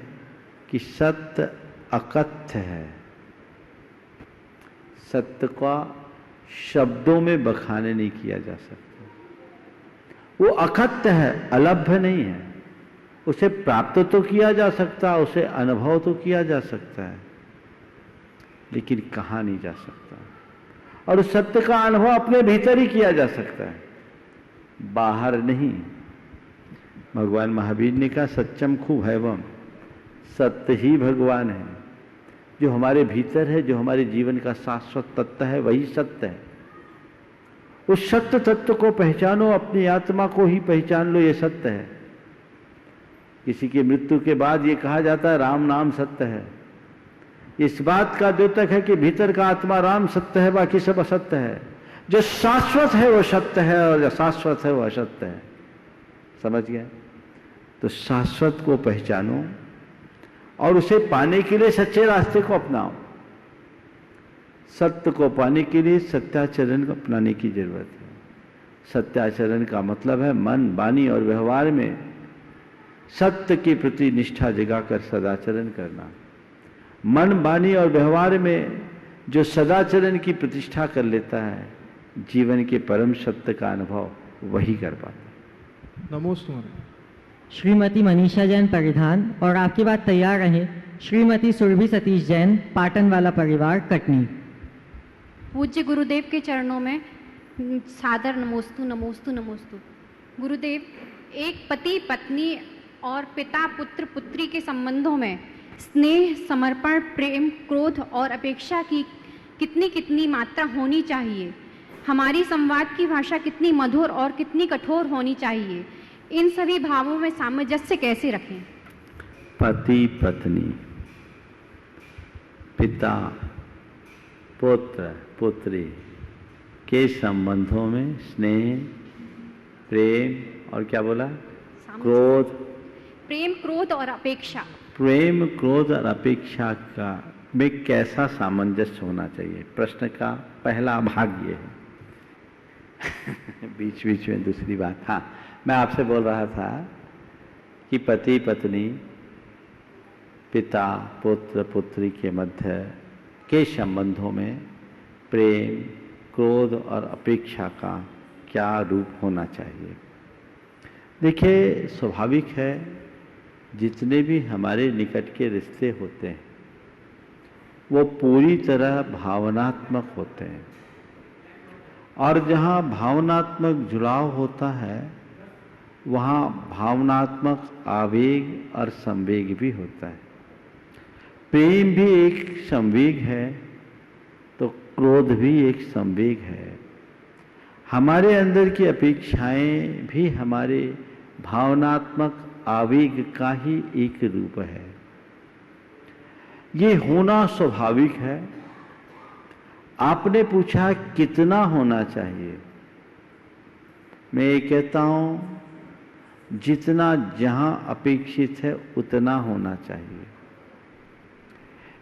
कि सत्य अकथ्य है। सत्य का शब्दों में बखाने नहीं किया जा सकता। वो अकथ्य है, अलभ्य नहीं है। उसे प्राप्त तो किया जा सकता, उसे अनुभव तो किया जा सकता है, लेकिन कहा नहीं जा सकता। और उस सत्य का अनुभव अपने भीतर ही किया जा सकता है, बाहर नहीं। भगवान महावीर ने कहा, सत्यम खूब हैवम, सत्य ही भगवान है। जो हमारे भीतर है, जो हमारे जीवन का शाश्वत तत्व है, वही सत्य है। उस सत्य तत्व को पहचानो, अपनी आत्मा को ही पहचान लो, ये सत्य है। किसी की मृत्यु के बाद ये कहा जाता है राम नाम सत्य है। इस बात का द्योतक है कि भीतर का आत्मा राम सत्य है, बाकी सब असत्य है। जो शाश्वत है वो सत्य है, और जो शाश्वत है वो असत्य है। समझ गए? तो शाश्वत को पहचानो और उसे पाने के लिए सच्चे रास्ते को अपनाओ। सत्य को पाने के लिए सत्याचरण को अपनाने की जरूरत है। सत्याचरण का मतलब है मन, वाणी और व्यवहार में सत्य के प्रति निष्ठा जगाकर सदाचरण करना। मन, वाणी और व्यवहार में जो सदाचरण की प्रतिष्ठा कर लेता है, जीवन के परम सत्य का अनुभव वही कर पाता है। नमोस्तु। श्रीमती मनीषा जैन, परिधान। और आपकी बात तैयार रहे श्रीमती सुरभि सतीश जैन, पाटन वाला परिवार, कटनी। पूज्य गुरुदेव के चरणों में सादर नमोस्तु नमोस्तु नमोस्तु। गुरुदेव, एक पति पत्नी और पिता पुत्र पुत्री के संबंधों में स्नेह, समर्पण, प्रेम, क्रोध और अपेक्षा की कितनी कितनी मात्रा होनी चाहिए। हमारी संवाद की भाषा कितनी मधुर और कितनी कठोर होनी चाहिए। इन सभी भावों में सामंजस्य कैसे रखें? पति पत्नी, पिता पुत्र पुत्री के संबंधों में स्नेह, प्रेम और क्या बोला, क्रोध, प्रेम, क्रोध और अपेक्षा, प्रेम, क्रोध और अपेक्षा का में कैसा सामंजस्य होना चाहिए। प्रश्न का पहला भाग ये है। बीच बीच में दूसरी बात, हाँ, मैं आपसे बोल रहा था कि पति पत्नी, पिता पुत्र पुत्री के मध्य के संबंधों में प्रेम, क्रोध और अपेक्षा का क्या रूप होना चाहिए। देखिए, स्वाभाविक है, जितने भी हमारे निकट के रिश्ते होते हैं वो पूरी तरह भावनात्मक होते हैं, और जहाँ भावनात्मक जुड़ाव होता है वहाँ भावनात्मक आवेग और संवेग भी होता है। प्रेम भी एक संवेग है तो क्रोध भी एक संवेग है। हमारे अंदर की अपेक्षाएं भी हमारे भावनात्मक आवेग का ही एक रूप है। ये होना स्वाभाविक है। आपने पूछा कितना होना चाहिए, मैं ये कहता हूं जितना जहां अपेक्षित है उतना होना चाहिए।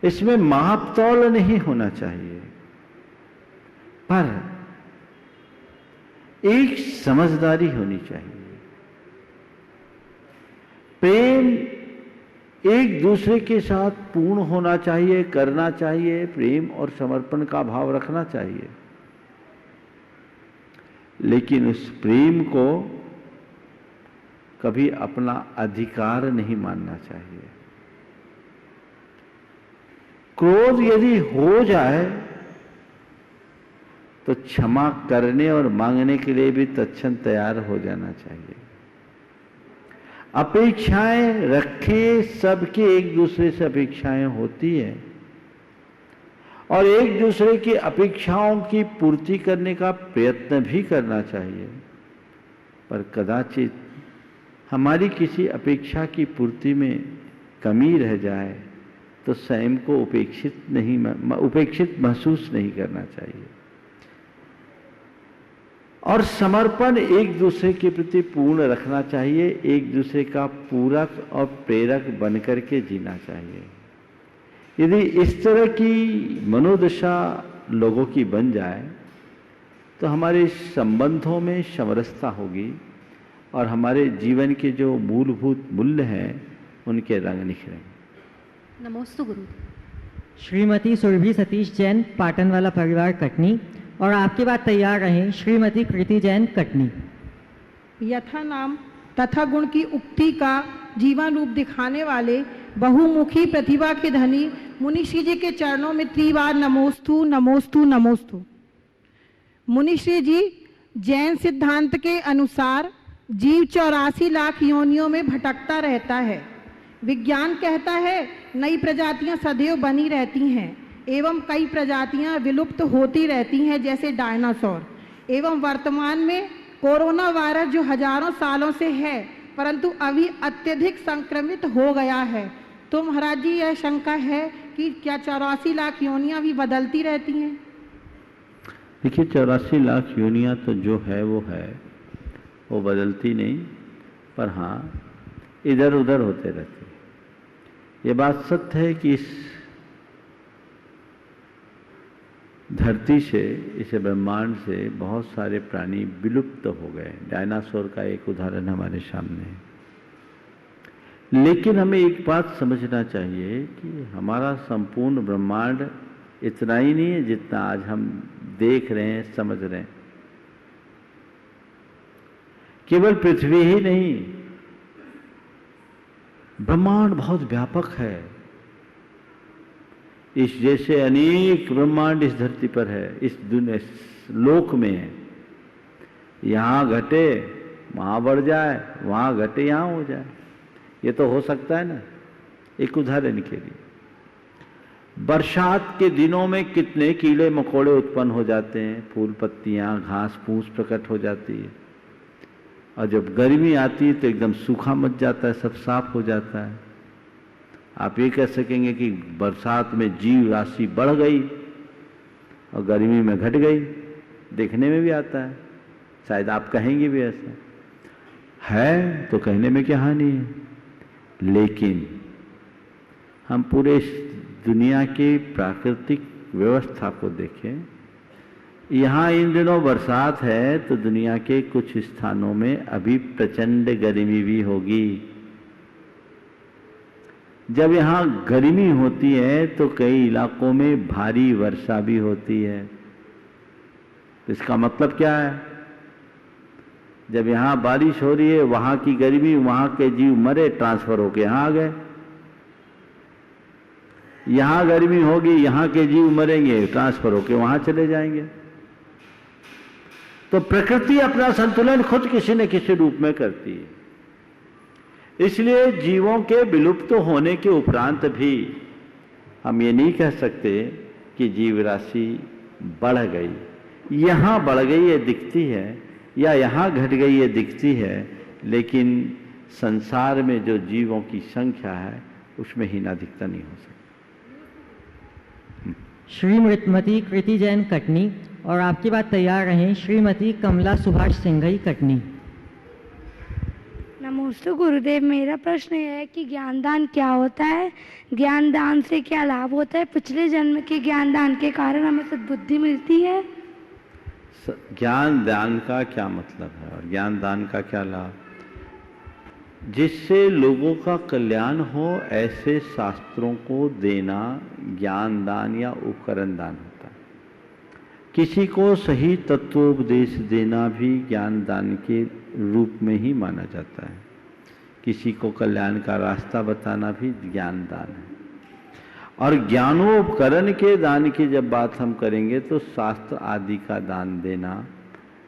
इसमें मापतौल नहीं होना चाहिए, पर एक समझदारी होनी चाहिए। प्रेम एक दूसरे के साथ पूर्ण होना चाहिए, करना चाहिए, प्रेम और समर्पण का भाव रखना चाहिए, लेकिन उस प्रेम को कभी अपना अधिकार नहीं मानना चाहिए। क्रोध यदि हो जाए तो क्षमा करने और मांगने के लिए भी तत्क्षण तैयार हो जाना चाहिए। अपेक्षाएं रखें, सबके एक दूसरे से अपेक्षाएं होती है और एक दूसरे की अपेक्षाओं की पूर्ति करने का प्रयत्न भी करना चाहिए, पर कदाचित हमारी किसी अपेक्षा की पूर्ति में कमी रह जाए तो स्वयं को उपेक्षित महसूस नहीं करना चाहिए। और समर्पण एक दूसरे के प्रति पूर्ण रखना चाहिए, एक दूसरे का पूरक और प्रेरक बनकर के जीना चाहिए। यदि इस तरह की मनोदशा लोगों की बन जाए तो हमारे संबंधों में समरसता होगी और हमारे जीवन के जो मूलभूत मूल्य हैं उनके रंग निखरेंगे। नमोस्तु गुरु। श्रीमती सुरभि सतीश जैन, पाटनवाला परिवार, कटनी। और आपके बाद तैयार रहें श्रीमती कृति जैन, कटनी। यथा नाम तथा गुण की उक्ति का जीवन रूप दिखाने वाले बहुमुखी प्रतिभा के धनी मुनिश्री जी के चरणों में त्रिवार नमोस्तु नमोस्तु नमोस्तु। मुनिश्री जी, जैन सिद्धांत के अनुसार जीव 84 लाख योनियों में भटकता रहता है। विज्ञान कहता है नई प्रजातियां सदैव बनी रहती हैं एवं कई प्रजातियां विलुप्त होती रहती हैं, जैसे डायनासोर। एवं वर्तमान में कोरोना वायरस जो हजारों सालों से है परंतु अभी अत्यधिक संक्रमित हो गया है, तो महाराज जी यह शंका है कि क्या 84 लाख योनियां भी बदलती रहती हैं? देखिए, 84 लाख योनियां तो जो है वो बदलती नहीं, पर हाँ इधर उधर होते रहते। ये बात सत्य है कि इस धरती से, इस ब्रह्मांड से बहुत सारे प्राणी विलुप्त हो गए। डायनासोर का एक उदाहरण हमारे सामने है। लेकिन हमें एक बात समझना चाहिए कि हमारा संपूर्ण ब्रह्मांड इतना ही नहीं है जितना आज हम देख रहे हैं, समझ रहे हैं। केवल पृथ्वी ही नहीं, ब्रह्मांड बहुत व्यापक है। इस जैसे अनेक ब्रह्मांड इस धरती पर है, इस दुनिया लोक में है। यहाँ घटे वहाँ बढ़ जाए, वहाँ घटे यहाँ हो जाए, ये तो हो सकता है ना। एक उदाहरण के लिए, बरसात के दिनों में कितने कीड़े मकोड़े उत्पन्न हो जाते हैं, फूल पत्तियां घास फूस प्रकट हो जाती है, और जब गर्मी आती है तो एकदम सूखा मच जाता है, सब साफ हो जाता है। आप ये कह सकेंगे कि बरसात में जीव राशि बढ़ गई और गर्मी में घट गई, देखने में भी आता है, शायद आप कहेंगे भी ऐसा है, तो कहने में क्या हानि है। लेकिन हम पूरे दुनिया की प्राकृतिक व्यवस्था को देखें, यहाँ इन दिनों बरसात है तो दुनिया के कुछ स्थानों में अभी प्रचंड गर्मी भी होगी। जब यहाँ गर्मी होती है तो कई इलाकों में भारी वर्षा भी होती है। इसका मतलब क्या है? जब यहाँ बारिश हो रही है, वहाँ की गर्मी, वहाँ के जीव मरे, ट्रांसफर होके यहाँ आ गए। यहाँ गर्मी होगी, यहाँ के जीव मरेंगे, ट्रांसफर होके वहाँ चले जाएंगे। तो प्रकृति अपना संतुलन खुद किसी न किसी रूप में करती है। इसलिए जीवों के विलुप्त होने के उपरांत भी हम ये नहीं कह सकते कि जीव राशि बढ़ गई, यहाँ बढ़ गई ये दिखती है या यहाँ घट गई ये दिखती है, लेकिन संसार में जो जीवों की संख्या है उसमें हीनाधिकता नहीं हो सकती। श्रीमती कृति जैन कटनी, और आपकी बात तैयार रहें श्रीमती कमला सुभाष सिंघई कटनी। नमस्ते गुरुदेव, मेरा प्रश्न यह है कि ज्ञान दान क्या होता है, ज्ञान दान से क्या लाभ होता है, पिछले जन्म के ज्ञान दान के कारण हमें सद्बुद्धि मिलती है। ज्ञान दान का क्या मतलब है और ज्ञान दान का क्या लाभ? जिससे लोगों का कल्याण हो ऐसे शास्त्रों को देना ज्ञान दान या उपकरण दान होता है। किसी को सही तत्वोपदेश देना भी ज्ञान दान के रूप में ही माना जाता है। किसी को कल्याण का रास्ता बताना भी ज्ञान दान है। और ज्ञानोपकरण के दान की जब बात हम करेंगे तो शास्त्र आदि का दान देना,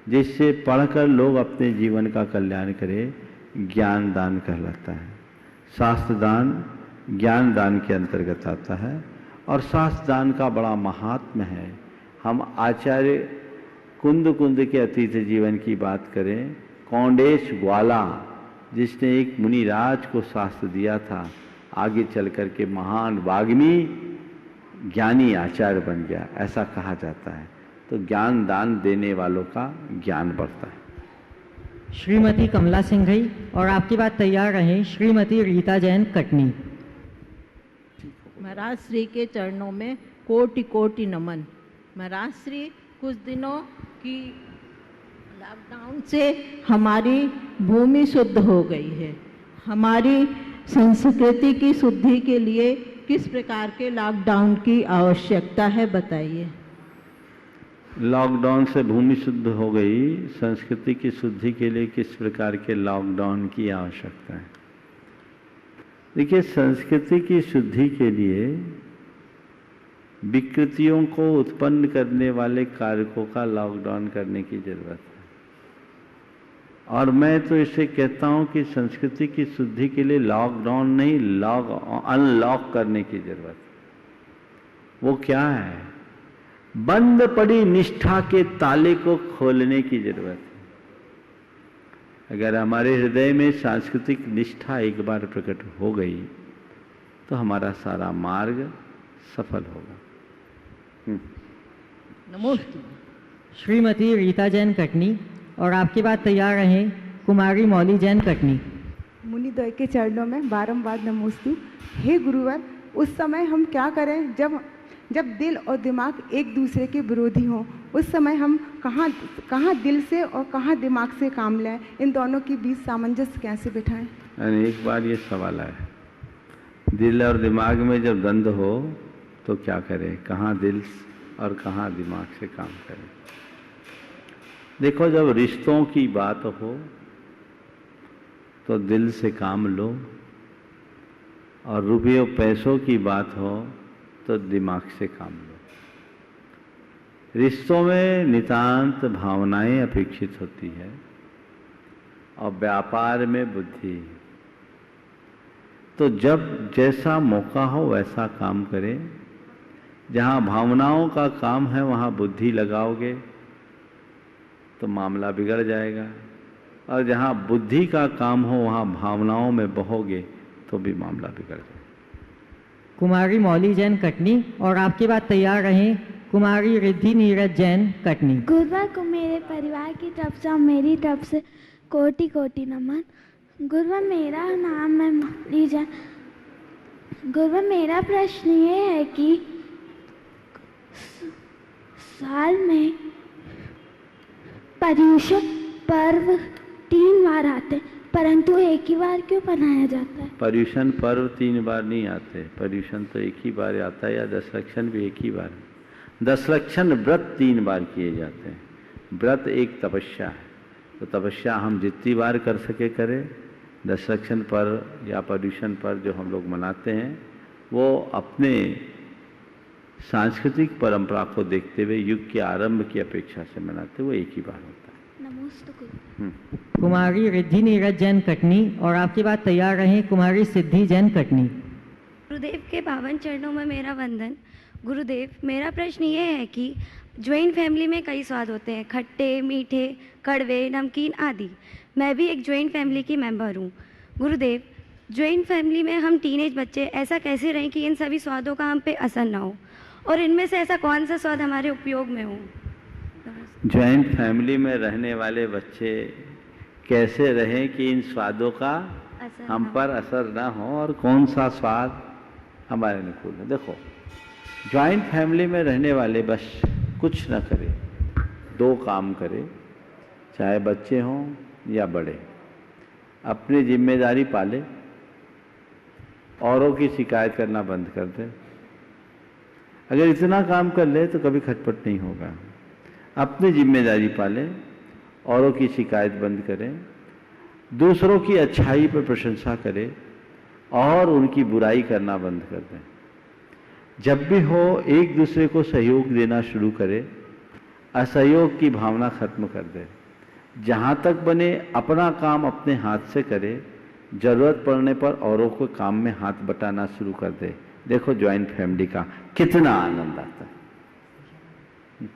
जिससे पढ़कर लोग अपने जीवन का कल्याण करें, ज्ञान दान कहलाता है। शास्त्र दान ज्ञान दान के अंतर्गत आता है और शास्त्र दान का बड़ा महात्म्य है। हम आचार्य कुंद के अतीत जीवन की बात करें, कौंडेश ग्वाला जिसने एक मुनिराज को शास्त्र दिया था, आगे चल कर के महान वाग्मी ज्ञानी आचार्य बन गया, ऐसा कहा जाता है। तो ज्ञान दान देने वालों का ज्ञान बढ़ता है। श्रीमती कमला सिंघई, और आपकी बात तैयार रहे श्रीमती रीता जैन कटनी। महाराज श्री के चरणों में कोटि कोटि नमन। महाराज श्री, कुछ दिनों की लॉकडाउन से हमारी भूमि शुद्ध हो गई है। हमारी संस्कृति की शुद्धि के लिए किस प्रकार के लॉकडाउन की आवश्यकता है, बताइए। लॉकडाउन से भूमि शुद्ध हो गई, संस्कृति की शुद्धि के लिए किस प्रकार के लॉकडाउन की आवश्यकता है? देखिए, संस्कृति की शुद्धि के लिए विकृतियों को उत्पन्न करने वाले कारकों का लॉकडाउन करने की जरूरत है। और मैं तो इसे कहता हूं कि संस्कृति की शुद्धि के लिए लॉकडाउन नहीं, अनलॉक करने की जरूरत है। वो क्या है? बंद पड़ी निष्ठा के ताले को खोलने की जरूरत है। अगर हमारे हृदय में सांस्कृतिक निष्ठा एक बार प्रकट हो गई तो हमारा सारा मार्ग सफल होगा। नमस्ते। श्रीमती रीता जैन कटनी, और आपकी बात तैयार रहे कुमारी मौली जैन कटनी। मुनिद्वय के चरणों में बारंबार नमोस्तु। हे गुरुवर, उस समय हम क्या करें जब दिल और दिमाग एक दूसरे के विरोधी हों? उस समय हम कहाँ दिल से और कहाँ दिमाग से काम लें? इन दोनों के बीच सामंजस्य कैसे बिठाएं? एक बार ये सवाल आया, दिल और दिमाग में जब द्वंद्व हो तो क्या करें? कहाँ दिल और कहाँ दिमाग से काम करें? देखो, जब रिश्तों की बात हो तो दिल से काम लो, और रुपये पैसों की बात हो तो दिमाग से काम लो। रिश्तों में नितांत भावनाएं अपेक्षित होती है और व्यापार में बुद्धि। तो जब जैसा मौका हो वैसा काम करें। जहाँ भावनाओं का काम है वहाँ बुद्धि लगाओगे तो मामला बिगड़ जाएगा, और जहाँ बुद्धि का काम हो वहाँ भावनाओं में बहोगे तो भी मामला बिगड़ जाएगा। कुमारी मौली जैन कटनी, और आपके बाद तैयार रहें कुमारी रिद्धि नीरज जैन कटनी। गुरुवार को मेरे परिवार की तरफ से और मेरी तरफ से कोटि कोटि नमन। गुरुवार मेरा नाम है मौली जैन। गुरुवार मेरा प्रश्न ये है कि साल में पर्युषण पर्व 3 बार आते हैं, परंतु एक ही बार क्यों मनाया जाता है? पर्युषण पर्व 3 बार नहीं आते, पर्युषण तो एक ही बार आता है, या दशलक्षण भी एक ही बार। दशलक्षण व्रत 3 बार किए जाते हैं। व्रत एक तपस्या है, तो तपस्या हम जितनी बार कर सके करें। दशलक्षण पर्व या पर्युषण पर्व जो हम लोग मनाते हैं वो अपने सांस्कृतिक परंपरा को देखते हुए युग के आरंभ की अपेक्षा से मनाते हुए एक ही बार होता है। नमोस्तुते। कुमारी रिद्धि नीरज जैन कटनी, और आपके बाद तैयार रहें कुमारी सिद्धि जैन कटनी। गुरुदेव के पावन चरणों में मेरा वंदन। गुरुदेव, मेरा प्रश्न ये है कि ज्वाइंट फैमिली में कई स्वाद होते हैं, खट्टे, मीठे, कड़वे, नमकीन आदि। मैं भी एक ज्वाइंट फैमिली की मेंबर हूँ। गुरुदेव, ज्वाइंट फैमिली में हम टीनेज बच्चे ऐसा कैसे रहें कि इन सभी स्वादों का हम पे असर ना हो, और इनमें से ऐसा कौन सा स्वाद हमारे उपयोग में हो? ज्वाइंट फैमिली में रहने वाले बच्चे कैसे रहें कि इन स्वादों का हम पर असर ना हो, और कौन सा स्वाद हमारे अनुकूल है। देखो, ज्वाइंट फैमिली में रहने वाले बस कुछ ना करें, 2 काम करें, चाहे बच्चे हों या बड़े। अपनी जिम्मेदारी पाले, औरों की शिकायत करना बंद कर दें। अगर इतना काम कर ले तो कभी खटपट नहीं होगा। अपनी जिम्मेदारी पालें, औरों की शिकायत बंद करें, दूसरों की अच्छाई पर प्रशंसा करें और उनकी बुराई करना बंद कर दें। जब भी हो एक दूसरे को सहयोग देना शुरू करें, असहयोग की भावना खत्म कर दें। जहाँ तक बने अपना काम अपने हाथ से करें, जरूरत पड़ने पर औरों को काम में हाथ बटाना शुरू कर दें। देखो ज्वाइंट फैमिली का कितना आनंद आता है।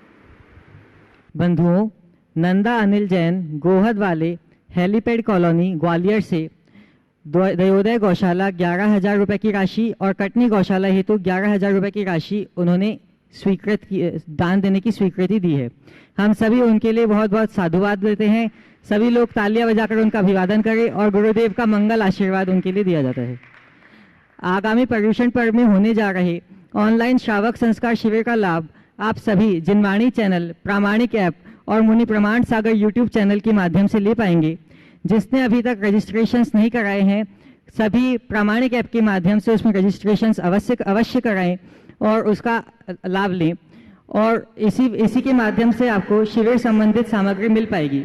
बंधुओं, नंदा अनिल जैन गोहद वाले हेलीपैड कॉलोनी ग्वालियर से दयोदय गौशाला 11,000 रुपये की राशि और कटनी गौशाला हेतु 11,000 रुपये की राशि उन्होंने दान देने की स्वीकृति दी है। हम सभी उनके लिए बहुत बहुत साधुवाद देते हैं। सभी लोग तालियां बजाकर उनका अभिवादन करें और गुरुदेव का मंगल आशीर्वाद उनके लिए दिया जाता है। आगामी पर्युषण पर्व में होने जा रहे ऑनलाइन श्रावक संस्कार शिविर का लाभ आप सभी जिनवाणी चैनल, प्रामाणिक ऐप और मुनि प्रमाण सागर यूट्यूब चैनल के माध्यम से ले पाएंगे। जिसने अभी तक रजिस्ट्रेशंस नहीं कराए हैं, सभी प्रामाणिक ऐप के माध्यम से उसमें रजिस्ट्रेशंस अवश्य कराएं और उसका लाभ लें, और इसी के माध्यम से आपको शिविर संबंधित सामग्री मिल पाएगी।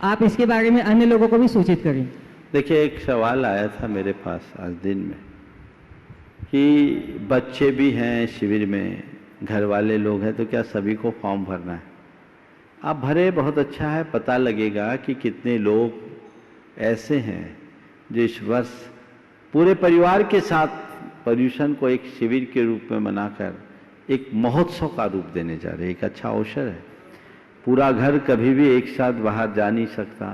आप इसके बारे में अन्य लोगों को भी सूचित करें। देखिए, एक सवाल आया था मेरे पास आज दिन में कि बच्चे भी हैं शिविर में, घर वाले लोग हैं, तो क्या सभी को फॉर्म भरना है? आप भरे, बहुत अच्छा है। पता लगेगा कि कितने लोग ऐसे हैं जो इस वर्ष पूरे परिवार के साथ पर्युषण को एक शिविर के रूप में मनाकर एक महोत्सव का रूप देने जा रहे हैं। एक अच्छा अवसर है। पूरा घर कभी भी एक साथ बाहर जा नहीं सकता,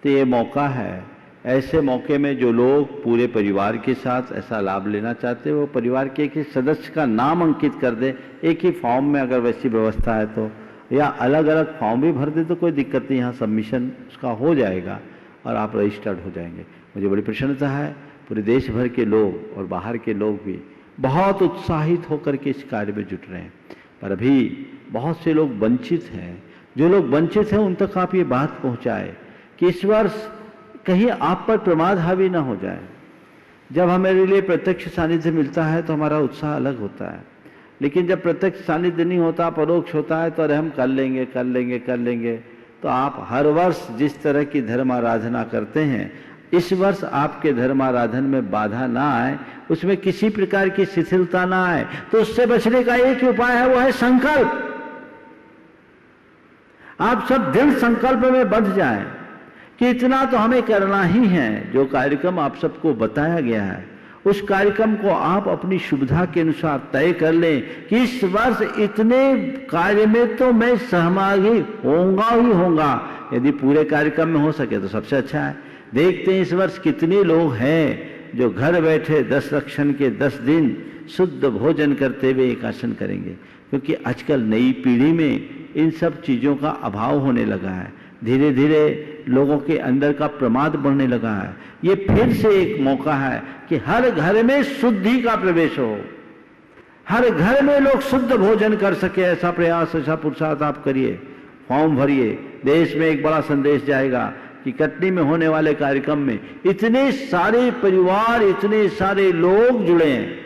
तो ये मौका है। ऐसे मौके में जो लोग पूरे परिवार के साथ ऐसा लाभ लेना चाहते हैं, वो परिवार के एक सदस्य का नाम अंकित कर दे एक ही फॉर्म में, अगर वैसी व्यवस्था है तो, या अलग अलग फॉर्म भी भर दे तो कोई दिक्कत नहीं। यहाँ सबमिशन उसका हो जाएगा और आप रजिस्टर्ड हो जाएंगे। मुझे बड़ी प्रसन्नता है, पूरे देश भर के लोग और बाहर के लोग भी बहुत उत्साहित होकर के इस कार्य में जुट रहे हैं। पर अभी बहुत से लोग वंचित हैं। जो लोग वंचित हैं उन तक आप ये बात पहुँचाए कि इस वर्ष कहीं आप पर प्रमाद हावी ना हो जाए। जब हमारे लिए प्रत्यक्ष सानिध्य मिलता है तो हमारा उत्साह अलग होता है, लेकिन जब प्रत्यक्ष सानिध्य नहीं होता, परोक्ष होता है, तो अरे हम कर लेंगे। तो आप हर वर्ष जिस तरह की धर्म आराधना करते हैं, इस वर्ष आपके धर्म आराधन में बाधा ना आए, उसमें किसी प्रकार की शिथिलता ना आए, तो उससे बचने का एक ही उपाय है, वो है संकल्प। आप सब दृढ़ संकल्प में बंध जाएं कि इतना तो हमें करना ही है। जो कार्यक्रम आप सबको बताया गया है उस कार्यक्रम को आप अपनी सुविधा के अनुसार तय कर लें कि इस वर्ष इतने कार्य में तो मैं सहभागी होऊंगा ही होऊंगा। यदि पूरे कार्यक्रम में हो सके तो सबसे अच्छा है। देखते हैं इस वर्ष कितने लोग हैं जो घर बैठे 10 रक्षण के 10 दिन शुद्ध भोजन करते हुए एकासन करेंगे, क्योंकि आजकल नई पीढ़ी में इन सब चीज़ों का अभाव होने लगा है। धीरे धीरे लोगों के अंदर का प्रमाद बढ़ने लगा है। ये फिर से एक मौका है कि हर घर में शुद्धि का प्रवेश हो, हर घर में लोग शुद्ध भोजन कर सके। ऐसा प्रयास, ऐसा पुरुषार्थ आप करिए, फॉर्म भरिए। देश में एक बड़ा संदेश जाएगा कि कटनी में होने वाले कार्यक्रम में इतने सारे परिवार, इतने सारे लोग जुड़े हैं।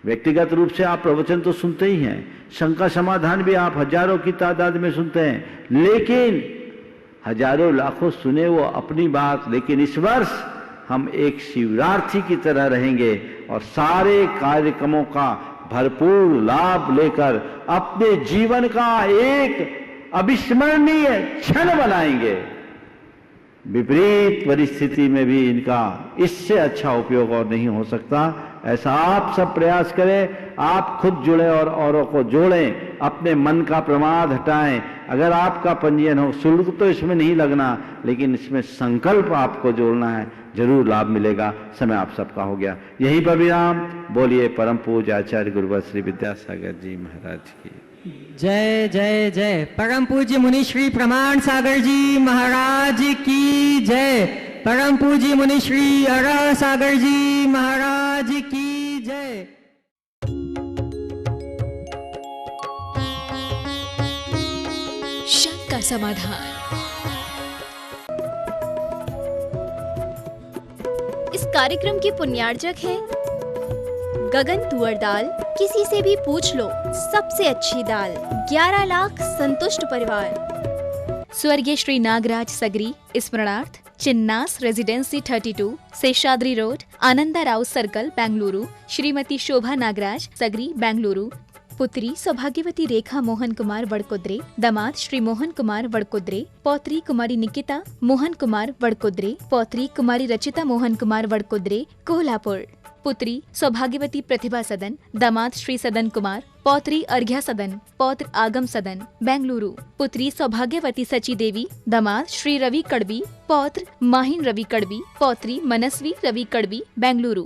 व्यक्तिगत रूप से आप प्रवचन तो सुनते ही हैं, शंका समाधान भी आप हजारों की तादाद में सुनते हैं, लेकिन हजारों लाखों सुने वो अपनी बात। लेकिन इस वर्ष हम एक शिवरार्थी की तरह रहेंगे और सारे कार्यक्रमों का भरपूर लाभ लेकर अपने जीवन का एक अविस्मरणीय क्षण बनाएंगे। विपरीत परिस्थिति में भी इनका इससे अच्छा उपयोग और नहीं हो सकता। ऐसा आप सब प्रयास करें, आप खुद जुड़े और औरों को जोड़ें, अपने मन का प्रमाद हटाएं। अगर आपका पंजीयन हो, शुल्क तो इसमें नहीं लगना, लेकिन इसमें संकल्प आपको जोड़ना है, जरूर लाभ मिलेगा। समय आप सबका हो गया। यहीं पर विराम। बोलिए परम पूज्य आचार्य गुरुवर श्री विद्यासागर जी महाराज की जय जय जय। परम पूज्य मुनि श्री प्रमाण सागर जी महाराज की जय। परम पूज्य मुनि श्री अरह सागर जी महाराज की जय। शंका समाधान। इस कार्यक्रम के पुण्यार्जक हैं गगन तुअर दाल। किसी से भी पूछ लो सबसे अच्छी दाल। 11 लाख संतुष्ट परिवार। स्वर्गीय श्री नागराज सगरी स्मरणार्थ Chinnas residency 32 Seshadri road Ananda Rao circle Bengaluru. Shrimati Shobha Nagaraj Sagari Bengaluru. पुत्री सौभाग्यवती रेखा मोहन कुमार वड़कुद्रे। दामाद श्री मोहन कुमार वड़कुद्रे। पौत्री कुमारी निकिता मोहन कुमार वड़कुद्रे। पौत्री कुमारी रचिता मोहन कुमार वड़कुद्रे कोल्हापुर। पुत्री सौभाग्यवती प्रतिभा सदन। दामाद श्री सदन कुमार। पौत्री अर्घ्या सदन। पौत्र आगम सदन बेंगलुरु। पुत्री सौभाग्यवती सची देवी। दामाद श्री रवि कड़बी। पौत्र माहिन रवि कड़बी। पौत्री मनस्वी रवि कड़बी बेंगलुरु।